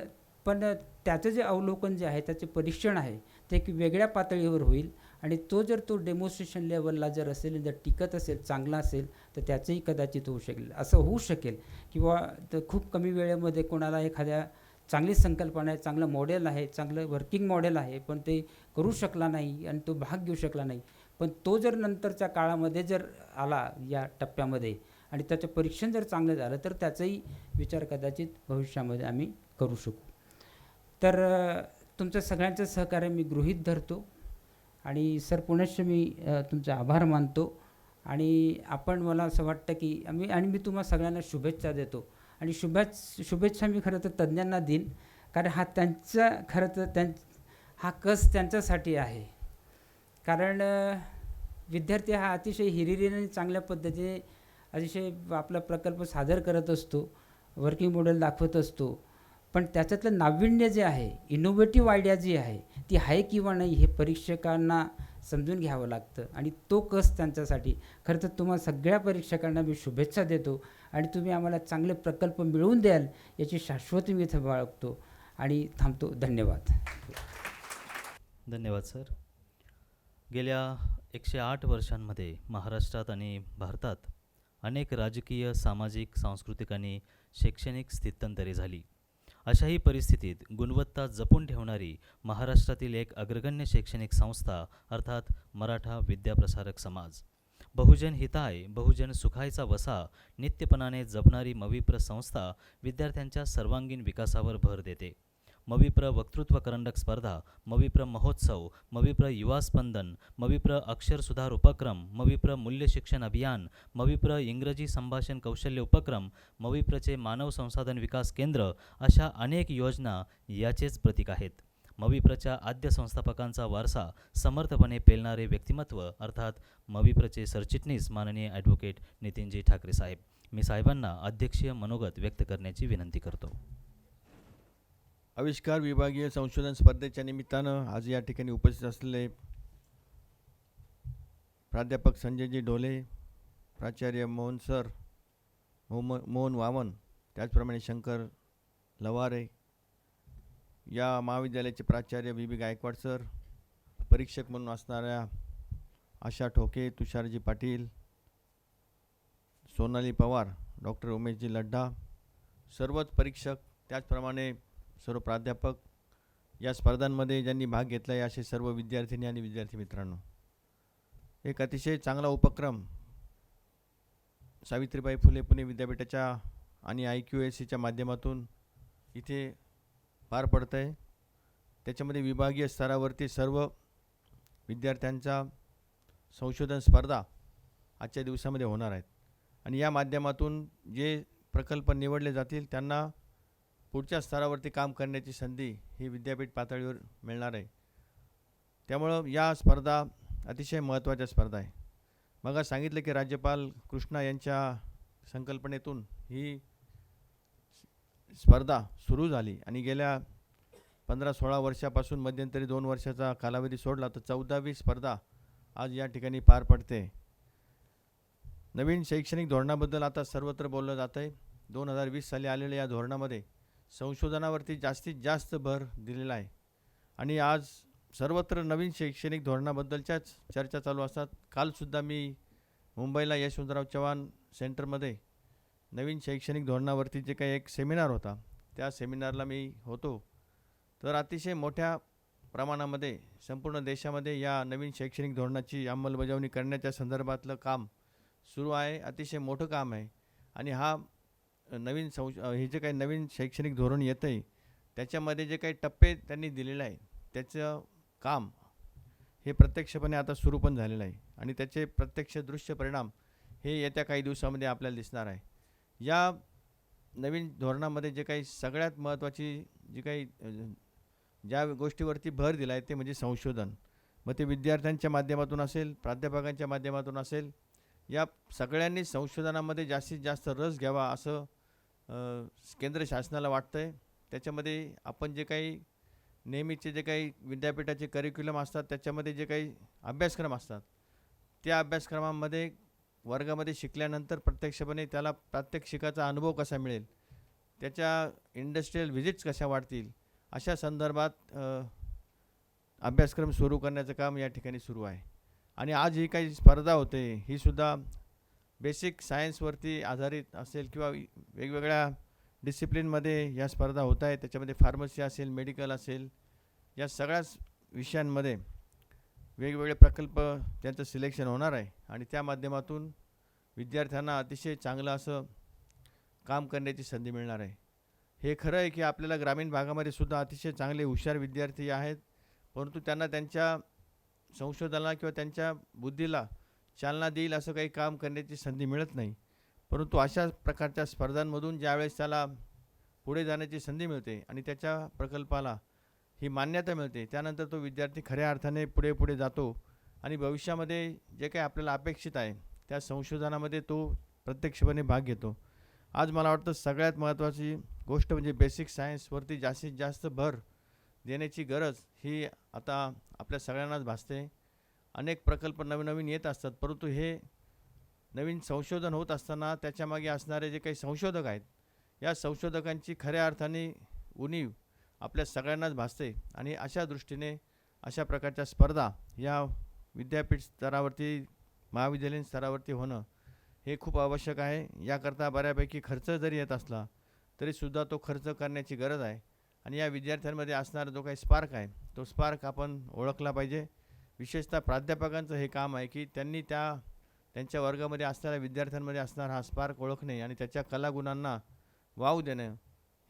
पण त्याचं जे अवलोकन जे आहे, त्याचे परीक्षण आहे, ते एक वेगळ्या पातळीवर होईल आणि तो जर तो डेमॉन्स्ट्रेशन लेवलला जर असेल, जर टिकत असेल, चांगला असेल, तर त्याचंही कदाचित होऊ शकेल. असं होऊ शकेल किंवा तर खूप कमी वेळेमध्ये कोणाला एखाद्या चांगली संकल्पना आहे, चांगलं मॉडेल आहे, चांगलं वर्किंग मॉडेल आहे, पण ते करू शकला नाही आणि तो भाग घेऊ शकला नाही. पण तो जर नंतरच्या काळामध्ये जर आला या टप्प्यामध्ये आणि त्याचं परीक्षण जर चांगलं झालं, तर त्याचाही विचार कदाचित भविष्यामध्ये आम्ही करू शकू. तर तुमचं सगळ्यांचं सहकार्य मी गृहीत धरतो आणि सर पुनश्च मी तुमचे आभार मानतो आणि आपण मला असं वाटतं की मी तुम्हा सगळ्यांना शुभेच्छा देतो आणि शुभेच्छा मी खरं तर तज्ज्ञांना देईन, कारण हा त्यांचा खरं तर हा कस त्यांच्यासाठी आहे. कारण विद्यार्थी हा अतिशय हिरिरीने आणि चांगल्या पद्धतीने अतिशय आपला प्रकल्प सादर करत असतो, वर्किंग मॉडेल दाखवत असतो, पण त्याच्यातलं नाविन्य जे आहे, इनोव्हेटिव्ह आयडिया जी आहे, ती आहे किंवा नाही हे परीक्षकांना समजून घ्यावं लागतं आणि तो कस त्यांच्यासाठी. खरं तर तुम्हाला सगळ्या परीक्षकांना मी शुभेच्छा देतो आणि तुम्ही आम्हाला चांगले प्रकल्प मिळवून द्याल याची शाश्वती मी इथं बाळगतो आणि थांबतो. धन्यवाद. धन्यवाद सर. गेल्या 108 वर्षांमध्ये महाराष्ट्रात आणि भारतात अनेक राजकीय, सामाजिक, सांस्कृतिक आणि शैक्षणिक स्थित्यंतरे झाली. अशाही परिस्थितीत गुणवत्ता जपून ठेवणारी महाराष्ट्रातील एक अग्रगण्य शैक्षणिक संस्था अर्थात मराठा विद्याप्रसारक समाज, बहुजन हिताय बहुजन सुखायचा वसा नित्यपणाने जपणारी मविप्र संस्था विद्यार्थ्यांच्या सर्वांगीण विकासावर भर देते. मविप्र वक्तृत्व करंडक स्पर्धा, मविप्र महोत्सव, मविप्र युवा स्पंदन, मविप्र अक्षर सुधार उपक्रम, मविप्र मूल्य शिक्षण अभियान, मविप्र इंग्रजी संभाषण कौशल्य उपक्रम, मविप्रचे मानव संसाधन विकास केंद्र अशा अनेक योजना याचेच प्रतीक आहेत. मविप्रच्या आद्य संस्थापकांचा वारसा समर्थपणे पेलणारे व्यक्तिमत्व अर्थात मविप्रचे सरचिटणीस माननीय ॲडव्होकेट नितीनजी ठाकरे साहेब. मी साहेबांना अध्यक्षीय मनोगत व्यक्त करण्याची विनंती करतो. आविष्कार विभागीय संशोधन स्पर्धेच्या निमित्तानं आज या ठिकाणी उपस्थित असलेले प्राध्यापक संजयजी ढोले, प्राचार्य मोहन सर, मोहन वामन, त्याचप्रमाणे शंकर लवारे, या महाविद्यालयाचे प्राचार्य बी गायकवाड सर, परीक्षक म्हणून असणाऱ्या आशा ठोके, तुषारजी पाटील, सोनाली पवार, डॉक्टर उमेशजी लड्ढा, सर्वच परीक्षक, त्याचप्रमाणे सर्व प्राध्यापक, या स्पर्धांमध्ये ज्यांनी भाग घेतला आहे असे सर्व विद्यार्थिनी आणि विद्यार्थी मित्रांनो, एक अतिशय चांगला उपक्रम सावित्रीबाई फुले पुणे विद्यापीठाच्या आणि IQACच्या माध्यमातून इथे पार पडतं आहे. त्याच्यामध्ये विभागीय स्तरावरती सर्व विद्यार्थ्यांचा संशोधन स्पर्धा आजच्या दिवसामध्ये होणार आहेत आणि या माध्यमातून जे प्रकल्प निवडले जातील त्यांना पुढच्या स्तरावरती काम करण्याची संधी ही विद्यापीठ पातळीवर मिळणार आहे. त्यामुळं या स्पर्धा अतिशय महत्त्वाच्या स्पर्धा आहे. मग सांगितलं की राज्यपाल कृष्णा यांच्या संकल्पनेतून ही स्पर्धा सुरू झाली आणि गेल्या 15-16 वर्षापासून मध्यंतरी 2 वर्षाचा कालावधी सोडला तर 14वी स्पर्धा आज या ठिकाणी पार पडते. नवीन शैक्षणिक धोरणाबद्दल आता सर्वत्र बोललं जातं आहे. 2020 साली आलेल्या या धोरणामध्ये संशोधनावरती जास्तीत जास्त भर दिलेला आहे आणि आज सर्वत्र नवीन शैक्षणिक धोरणाबद्दलच्याच चर्चा चालू असतात. कालसुद्धा मी मुंबईला यशवंतराव चव्हाण सेंटरमध्ये नवीन शैक्षणिक धोरणावरती जे काही एक सेमिनार होता त्या सेमिनारला मी होतो. तर अतिशय मोठ्या प्रमाणामध्ये संपूर्ण देशामध्ये या नवीन शैक्षणिक धोरणाची अंमलबजावणी करण्याच्या संदर्भातलं काम सुरू आहे. अतिशय मोठं काम आहे आणि हा नवीन हे जे काही नवीन शैक्षणिक धोरण येतं आहे त्याच्यामध्ये जे काही टप्पे त्यांनी दिलेले आहे त्याचं काम हे प्रत्यक्षपणे आता सुरू पण झालेलं आहे आणि त्याचे प्रत्यक्ष दृश्य परिणाम हे येत्या काही दिवसामध्ये आपल्याला दिसणार आहे. या नवीन धोरणामध्ये जे काही सगळ्यात महत्त्वाची जी काही ज्या गोष्टीवरती भर दिला आहे ते म्हणजे संशोधन. मग ते विद्यार्थ्यांच्या माध्यमातून असेल, प्राध्यापकांच्या माध्यमातून असेल, या सगळ्यांनी संशोधनामध्ये जास्तीत जास्त रस घ्यावा असं केंद्र शासनाला वाटतं आहे. त्याच्यामध्ये आपण जे काही नेहमीचे जे काही विद्यापीठाचे करिक्युलम असतात त्याच्यामध्ये जे काही अभ्यासक्रम असतात त्या अभ्यासक्रमांमध्ये वर्गामध्ये शिकल्यानंतर प्रत्यक्षपणे त्याला प्रात्यक्षिकाचा अनुभव कसा मिळेल, त्याच्या इंडस्ट्रियल व्हिजिट्स कशा वाढतील, अशा संदर्भात अभ्यासक्रम सुरू करण्याचं काम या ठिकाणी सुरू आहे. आणि आज ही काही स्पर्धा होते ही सुद्धा बेसिक सायन्सवरती आधारित असेल किंवा वेगवेगळ्या डिसिप्लिनमध्ये या स्पर्धा होत आहेत. त्याच्यामध्ये फार्मसी असेल, मेडिकल असेल, या सगळ्याच विषयांमध्ये वेगवेगळे प्रकल्प त्यांचं सिलेक्शन होणार आहे आणि त्या माध्यमातून विद्यार्थ्यांना अतिशय चांगलं असं काम करण्याची संधी मिळणार आहे. हे खरं आहे की आपल्याला ग्रामीण भागामध्ये सुद्धा अतिशय चांगले हुशार विद्यार्थी आहेत, परंतु त्यांना त्यांच्या संशोधनाला किंवा त्यांच्या बुद्धीला चालना देईल असं काही काम करण्याची संधी मिळत नाही. परंतु अशा प्रकारच्या स्पर्धांमधून ज्यावेळेस त्याला पुढे जाण्याची संधी मिळते आणि त्याच्या प्रकल्पाला ही मान्यता मिळते, त्यानंतर तो विद्यार्थी खऱ्या अर्थाने पुढे पुढे जातो आणि भविष्यामध्ये जे काही आपल्याला अपेक्षित आहे त्या संशोधनामध्ये तो प्रत्यक्षपणे भाग घेतो. आज मला वाटतं सगळ्यात महत्त्वाची गोष्ट म्हणजे बेसिक सायन्सवरती जास्तीत जास्त भर देण्याची गरज ही आता आपल्या सगळ्यांनाच भासते. अनेक प्रकल्प नवीन येत असतात, परंतु हे नवीन संशोधन होत असताना त्याच्यामागे असणारे जे काही संशोधक आहेत या संशोधकांची खऱ्या अर्थाने उणीव आपल्या सगळ्यांनाच भासते. आणि अशा दृष्टीने अशा प्रकारच्या स्पर्धा या विद्यापीठ स्तरावरती, महाविद्यालयीन स्तरावरती होणं हे खूप आवश्यक आहे. याकरता बऱ्यापैकी खर्च जरी येत असला तरीसुद्धा तो खर्च करण्याची गरज आहे. आणि या विद्यार्थ्यांमध्ये असणारा जो काही स्पार्क आहे तो स्पार्क आपण ओळखला पाहिजे. विशेषतः प्राध्यापकांचं हे काम आहे की त्यांनी त्यांच्या वर्गामध्ये असणाऱ्या विद्यार्थ्यांमध्ये असणारा हा स्पार्क ओळखणे आणि त्याच्या कलागुणांना वाव देणं,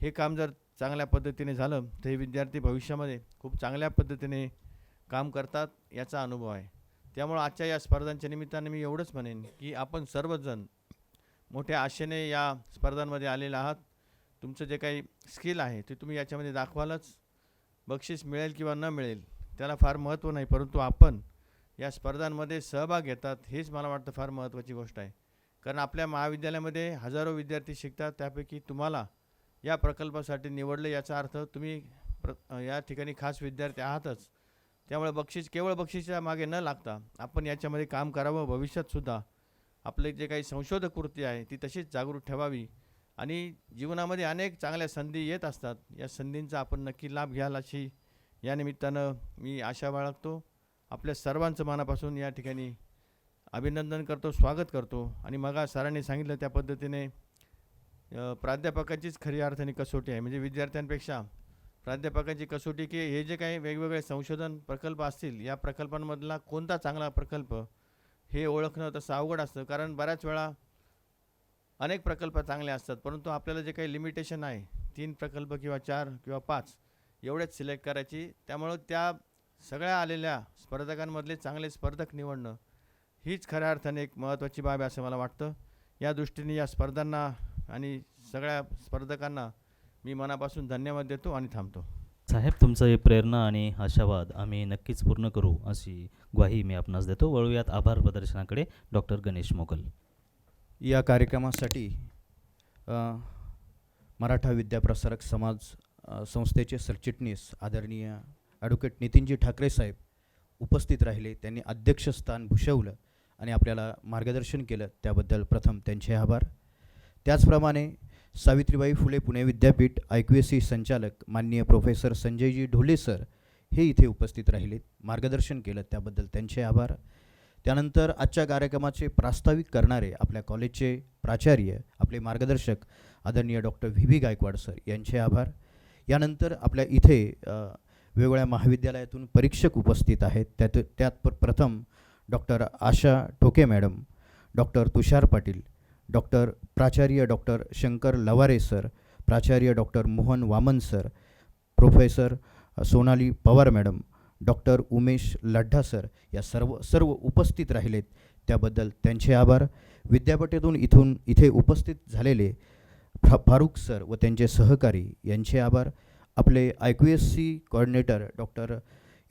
हे काम जर चांगल्या पद्धतीने झालं तर हे विद्यार्थी भविष्यामध्ये खूप चांगल्या पद्धतीने काम करतात याचा अनुभव आहे. त्यामुळं आजच्या या स्पर्धांच्या निमित्ताने मी एवढंच म्हणेन की आपण सर्वजण मोठ्या आशेने या स्पर्धांमध्ये आलेले आहात. तुमचं जे काही स्किल आहे ते तुम्ही याच्यामध्ये दाखवालच. बक्षीस मिळेल किंवा न मिळेल त्याला फार महत्त्व नाही, परंतु आपण या स्पर्धांमध्ये सहभाग घेतात हेच मला वाटतं फार महत्त्वाची गोष्ट आहे. कारण आपल्या महाविद्यालयामध्ये हजारो विद्यार्थी शिकतात, त्यापैकी तुम्हाला या प्रकल्पासाठी निवडलं याचा अर्थ तुम्ही या ठिकाणी खास विद्यार्थी आहातच. त्यामुळे केवळ बक्षीसच्या मागे न लागता आपण याच्यामध्ये काम करावं. भविष्यातसुद्धा आपले जे काही संशोधक वृत्ती आहे ती तशीच जागृत ठेवावी आणि जीवनामध्ये अनेक चांगल्या संधी येत असतात, या संधींचा आपण नक्की लाभ घ्याल अशी या निमित्तानं मी आशा बाळगतो. आपल्या सर्वांचं मनापासून या ठिकाणी अभिनंदन करतो, स्वागत करतो. आणि मग सरांनी सांगितलं त्या पद्धतीने प्राध्यापकाचीच खरी अर्थाने कसोटी आहे, म्हणजे विद्यार्थ्यांपेक्षा प्राध्यापकाची कसोटी की हे जे काही वेगवेगळे संशोधन प्रकल्प असतील या प्रकल्पांमधला कोणता चांगला प्रकल्प हे ओळखणं तसं अवघड असतं. कारण बऱ्याच वेळा अनेक प्रकल्प चांगले असतात, परंतु आपल्याला जे काही लिमिटेशन आहे 3 प्रकल्प किंवा 4 किंवा 5 एवढेच सिलेक्ट करायची. त्यामुळं त्या सगळ्या आलेल्या स्पर्धकांमधले चांगले स्पर्धक निवडणं हीच खऱ्या अर्थाने एक महत्त्वाची बाब आहे असं मला वाटतं. या दृष्टीने या स्पर्धांना आणि सगळ्या स्पर्धकांना मी मनापासून धन्यवाद देतो आणि थांबतो. साहेब, तुमचं हे प्रेरणा आणि आशावाद आम्ही नक्कीच पूर्ण करू अशी ग्वाही मी आपणास देतो. वळूयात आभार प्रदर्शनाकडे. डॉक्टर गणेश मोगल. या कार्यक्रमासाठी मराठा विद्याप्रसारक समाज संस्थेचे सरचिटणीस आदरणीय ॲडव्होकेट नितीनजी ठाकरे साहेब उपस्थित राहिले. त्यांनी अध्यक्षस्थान भूषवलं आणि आपल्याला मार्गदर्शन केलं, त्याबद्दल प्रथम त्यांचे आभार. त्याचप्रमाणे सावित्रीबाई फुले पुणे विद्यापीठ IQAC संचालक माननीय प्रोफेसर संजयजी ढोले सर हे इथे उपस्थित राहिलेत, मार्गदर्शन केलं, त्याबद्दल त्यांचे आभार. त्यानंतर आजच्या कार्यक्रमाचे प्रास्ताविक करणारे आपल्या कॉलेजचे प्राचार्य, आपले मार्गदर्शक आदरणीय डॉक्टर VB गायकवाड सर यांचे आभार. यानंतर आपल्या इथे वेगवेगळ्या महाविद्यालयातून परीक्षक उपस्थित आहेत. त्यात प्रथम doctor Asha Thoke madam, doctor Tushar Patil, doctor प्राचार्य डॉक्टर शंकर लवारे सर, प्राचार्य doctor Mohan Waman sir, professor Sonali Pawar madam, doctor Umesh Laddha sir या सर्व उपस्थित राहिलेत, त्याबद्दल त्यांचे आभार. विद्यापीठातून इथे उपस्थित झालेले फारुख सर व त्यांचे सहकारी यांचे आभार. आपले IQAC coordinator doctor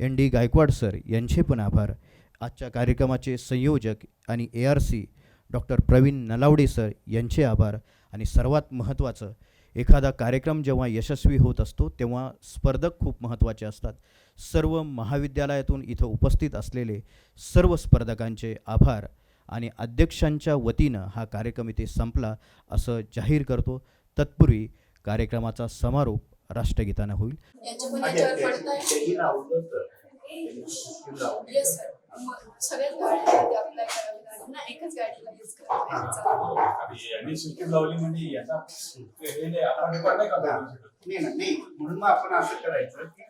ND Gaikwad sir यांचे पण आभार. आजच्या कार्यक्रमाचे संयोजक आणि ARC doctor Praveen Nalawade sir यांचे आभार. आणि सर्वात महत्त्वाचं एखादा कार्यक्रम जेव्हा यशस्वी होत असतो तेव्हा स्पर्धक खूप महत्त्वाचे असतात. सर्व महाविद्यालयातून इथं उपस्थित असलेले सर्व स्पर्धकांचे आभार आणि अध्यक्षांच्या वतीनं हा कार्यक्रम इथे संपला असं जाहीर करतो. तत्पूर्वी कार्यक्रमाचा समारोप राष्ट्रगीतानं होईल. यांच्या पण याच्यावर पडताय. Yes sir. सगळ्याच गाड्यांमध्ये अप्लाय करावी लागेल ना, एकच गाडीला यूज करावी. यांनी सिस्टीम लावली म्हणजे याचा हे नाही, आपण हे पण नाही का नाही म्हणून मग आपण असं करायचं की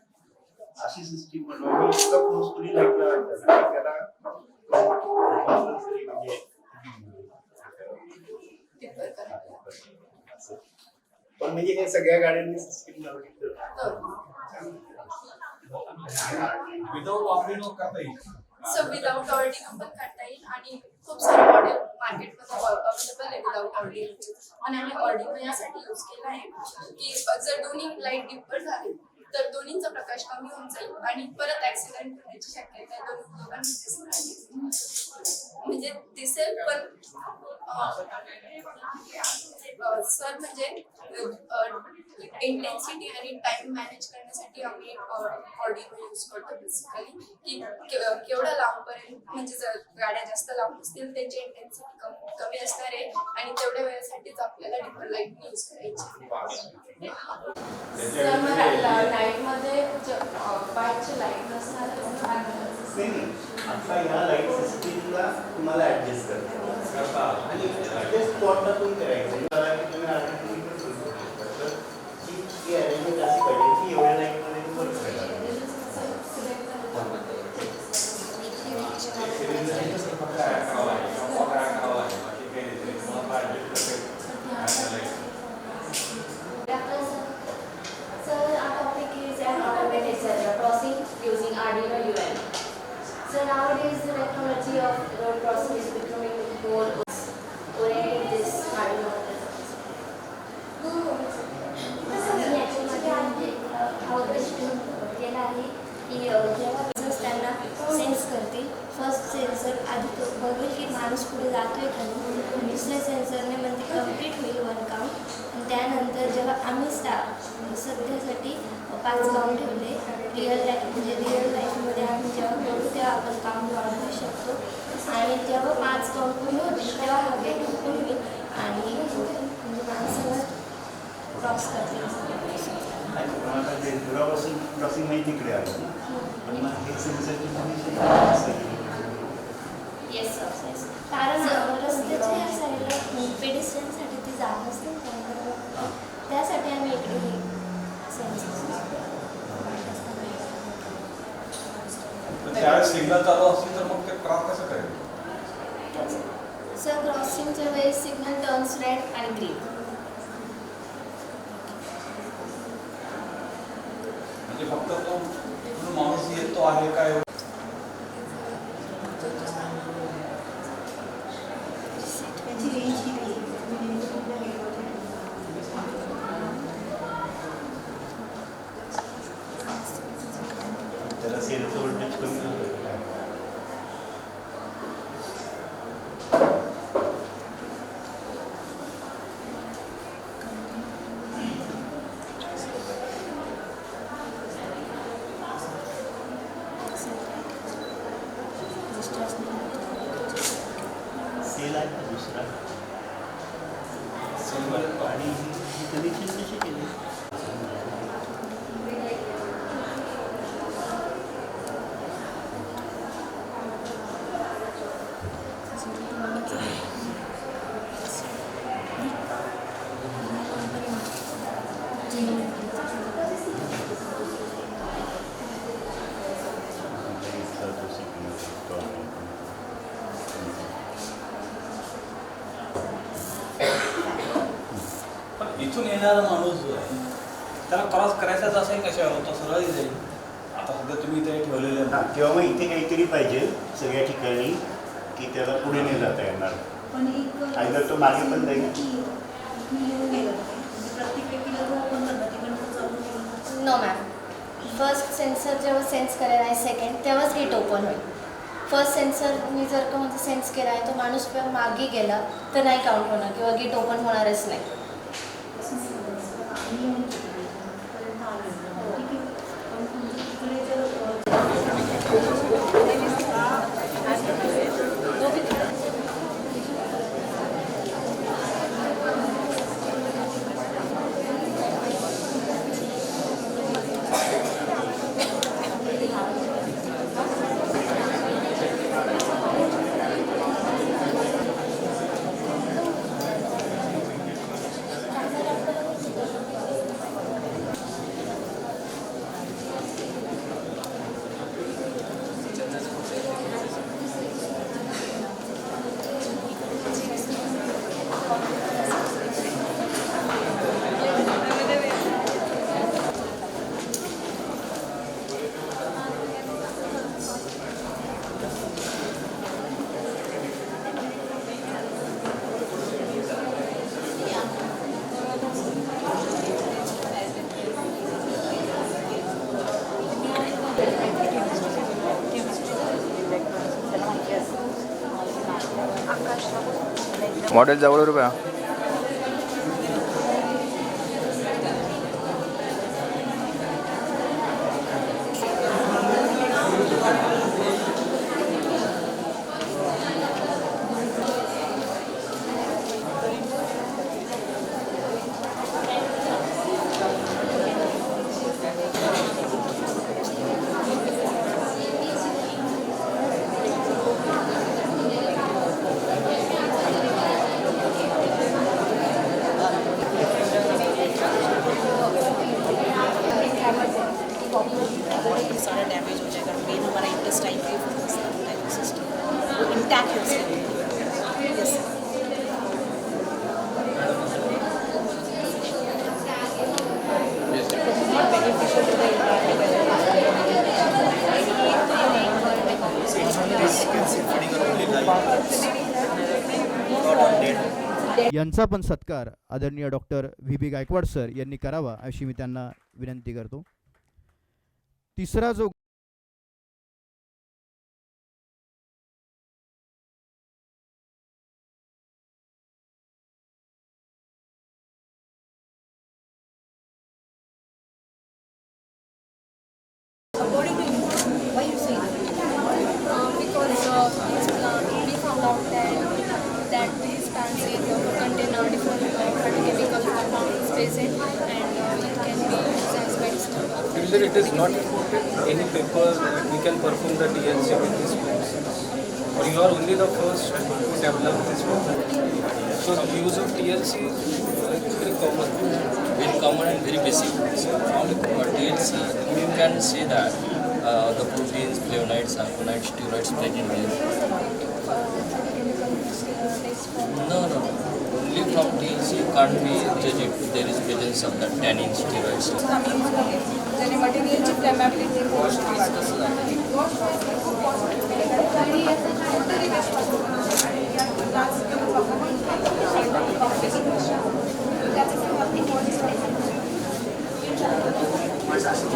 अशी सिस्टीम बनवावी, इतका फोर्सफुली लाईट लावायचं ना की त्याला compulsory म्हणजे Defer करावी लागेल. असं. पण म्हणजे हे सगळ्या गाड्यांनी सिस्टीम लावली तर विदाऊट ऑर्डिंग करता येईल. सो विदाउट ऑर्डिंग पण करता येईल आणि खूप सारे मॉडेल मार्केटमध्ये अवेलेबल आहे विदाउट ऑर्डिंग. आणि आम्ही ऑर्डिंग यासाठी यूज केला आहे की जर दोन्ही लाईट डिपर झाली तर दोन्हीचा प्रकाश कमी होऊन जाईल आणि परत ऍक्सिडेंट होण्याची शक्यता आहे दोन्ही. म्हणजे दिसेल पण सर म्हणजे इंटेन्सिटी आणि टाइम मॅनेज करण्यासाठी आम्ही ऑडिओ यूज करतो बेसिकली की केवढा लांबपर्यंत, म्हणजे जर गाड्या जास्त लांब असतील त्यांची इंटेन्सिटी कमी असणार आहे आणि तेवढ्या वेळेसाठीच आपल्याला डिफर लाईट यूज करायची. सर मग नाईटमध्ये बाहेरची लाईट नसणार नाही आता या लाईट सिस्टीमला तुम्हाला ऍडजस्ट करता आणि ऍडजस्ट स्पॉटला तुम्ही करायचं. तुम्ही आर्टिफिशियल करू शकता तर ही अरेंजमेंट अशी पाहिजे की एवढ्या लाईटमध्ये वर्क करायला Sir, our topic is an automated zebra crossing using Arduino UL. So nowadays the technology of road crossing is becoming more oriented this Arduino. Me actually हा उद्देश केला आहे की जेव्हा बिझनेस त्यांना सेन्स करतील. फर्स्ट सेन्सर आधी तो बघेल की माणूस पुढे जातोय का नाही. दुसऱ्या सेन्सरने म्हणजे कम्प्लीट होईल वन काउंट. आणि त्यानंतर जेव्हा आम्ही सध्यासाठी 5 काउंट ठेवले रिअल लाईफ, म्हणजे रिअल लाईफमध्ये आम्ही जेव्हा करू तेव्हा आपण काउंट वाढवू शकतो. आणि जेव्हा 5 काउंट पूर्ण होतील तेव्हा हा गेट ओपन होईल आणि म्हणजे माणसाला क्रॉस करतील. ते दुरापासून क्रॉसिंग माहिती तिकडे आलं पण मग हे सेन्सरची येस सर, येस. कारण रस्त्याच्या या साईडला पेडेस्ट्रियनसाठी ती जागा असते ना, त्यासाठी आम्ही इकडे हे त्यावेळेस सिग्नल चालू असतील तर मग ते क्रॉस कसं करेल? सर क्रॉसिंगच्या वेळेस सिग्नल टर्न्स रेड आणि ग्रीन. म्हणजे फक्त तो इकडून माणूस येतो आहे काय त्याला सेलचं व्होल्टेज कमी झालं. सेल आहे का दुसरा आणि कनेक्शन कशी केली? पण इथून येणारा माणूस जो आहे त्याला क्रॉस करायचाच असेल कशावर होतो सरळ जाईल. आता सध्या तुम्ही इथे ठेवलेले हां किंवा मग इथे काहीतरी पाहिजे सगळ्या ठिकाणी की त्याला पुढे नाही जाता येणार. आयदर तो मागे पण जाईल. नो मॅम, फर्स्ट सेन्सर जेव्हा सेन्स करायला आहे सेकंड तेव्हाच गेट ओपन होईल. फर्स्ट सेन्सर मी जर का माझा सेन्स केला आहे तो माणूस मागे गेला तर नाही काउंट होणार किंवा गेट ओपन होणारच नाही. मॉडेल जवळ रुपया सारा डैमेज हो जाएगा। मेन हमारा इंटेस्टाइन पे फोकस करता है सिस्टम इंटैक्ट हो सके। Yes not beneficial to the यांचा पण सत्कार आदरणीय doctor V B Gaikwad sir यांनी करावा अशी मी त्यांना विनंती करतो. तिसरा जो According to you, why you say that? Because we found out that these pansies contain different phytochemical compounds present and it can be used as medicine. Usually it is not any paper that we can perform the TLC with this process. Or you are only the first to develop this method. So the use of TLC is very common. Very common and very basic. So from the TLC, you can say that the proteins, flavonoids, alkaloids, steroids present here. No. Only from TLC you can't be judged if there is presence of the tannin, steroids. त्याने मटेरियलची फ्लेमेबिलिटी कसं आहे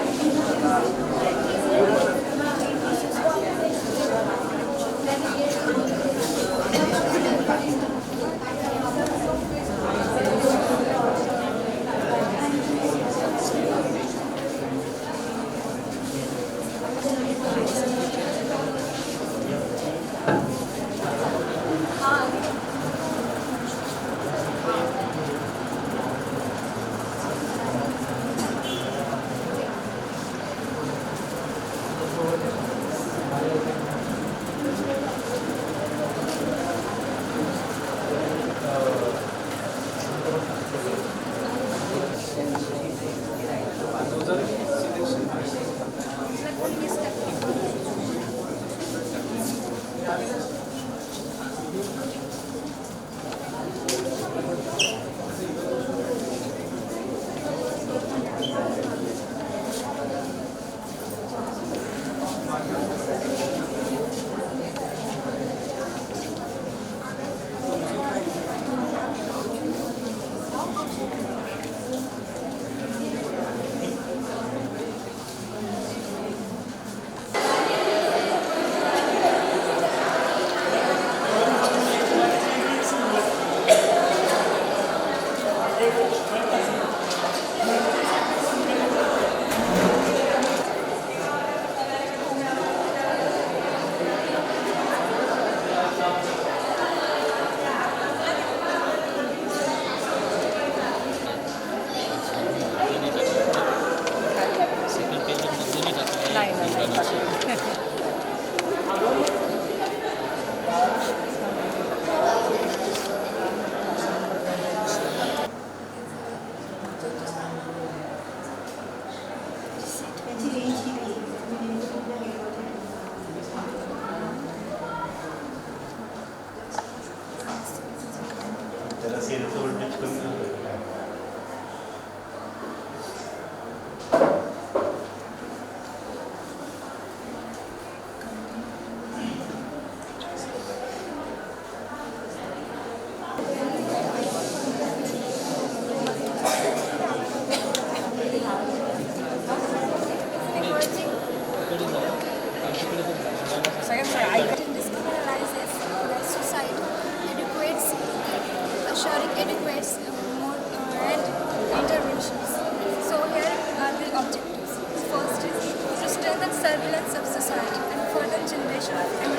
surveillance of society and further generation of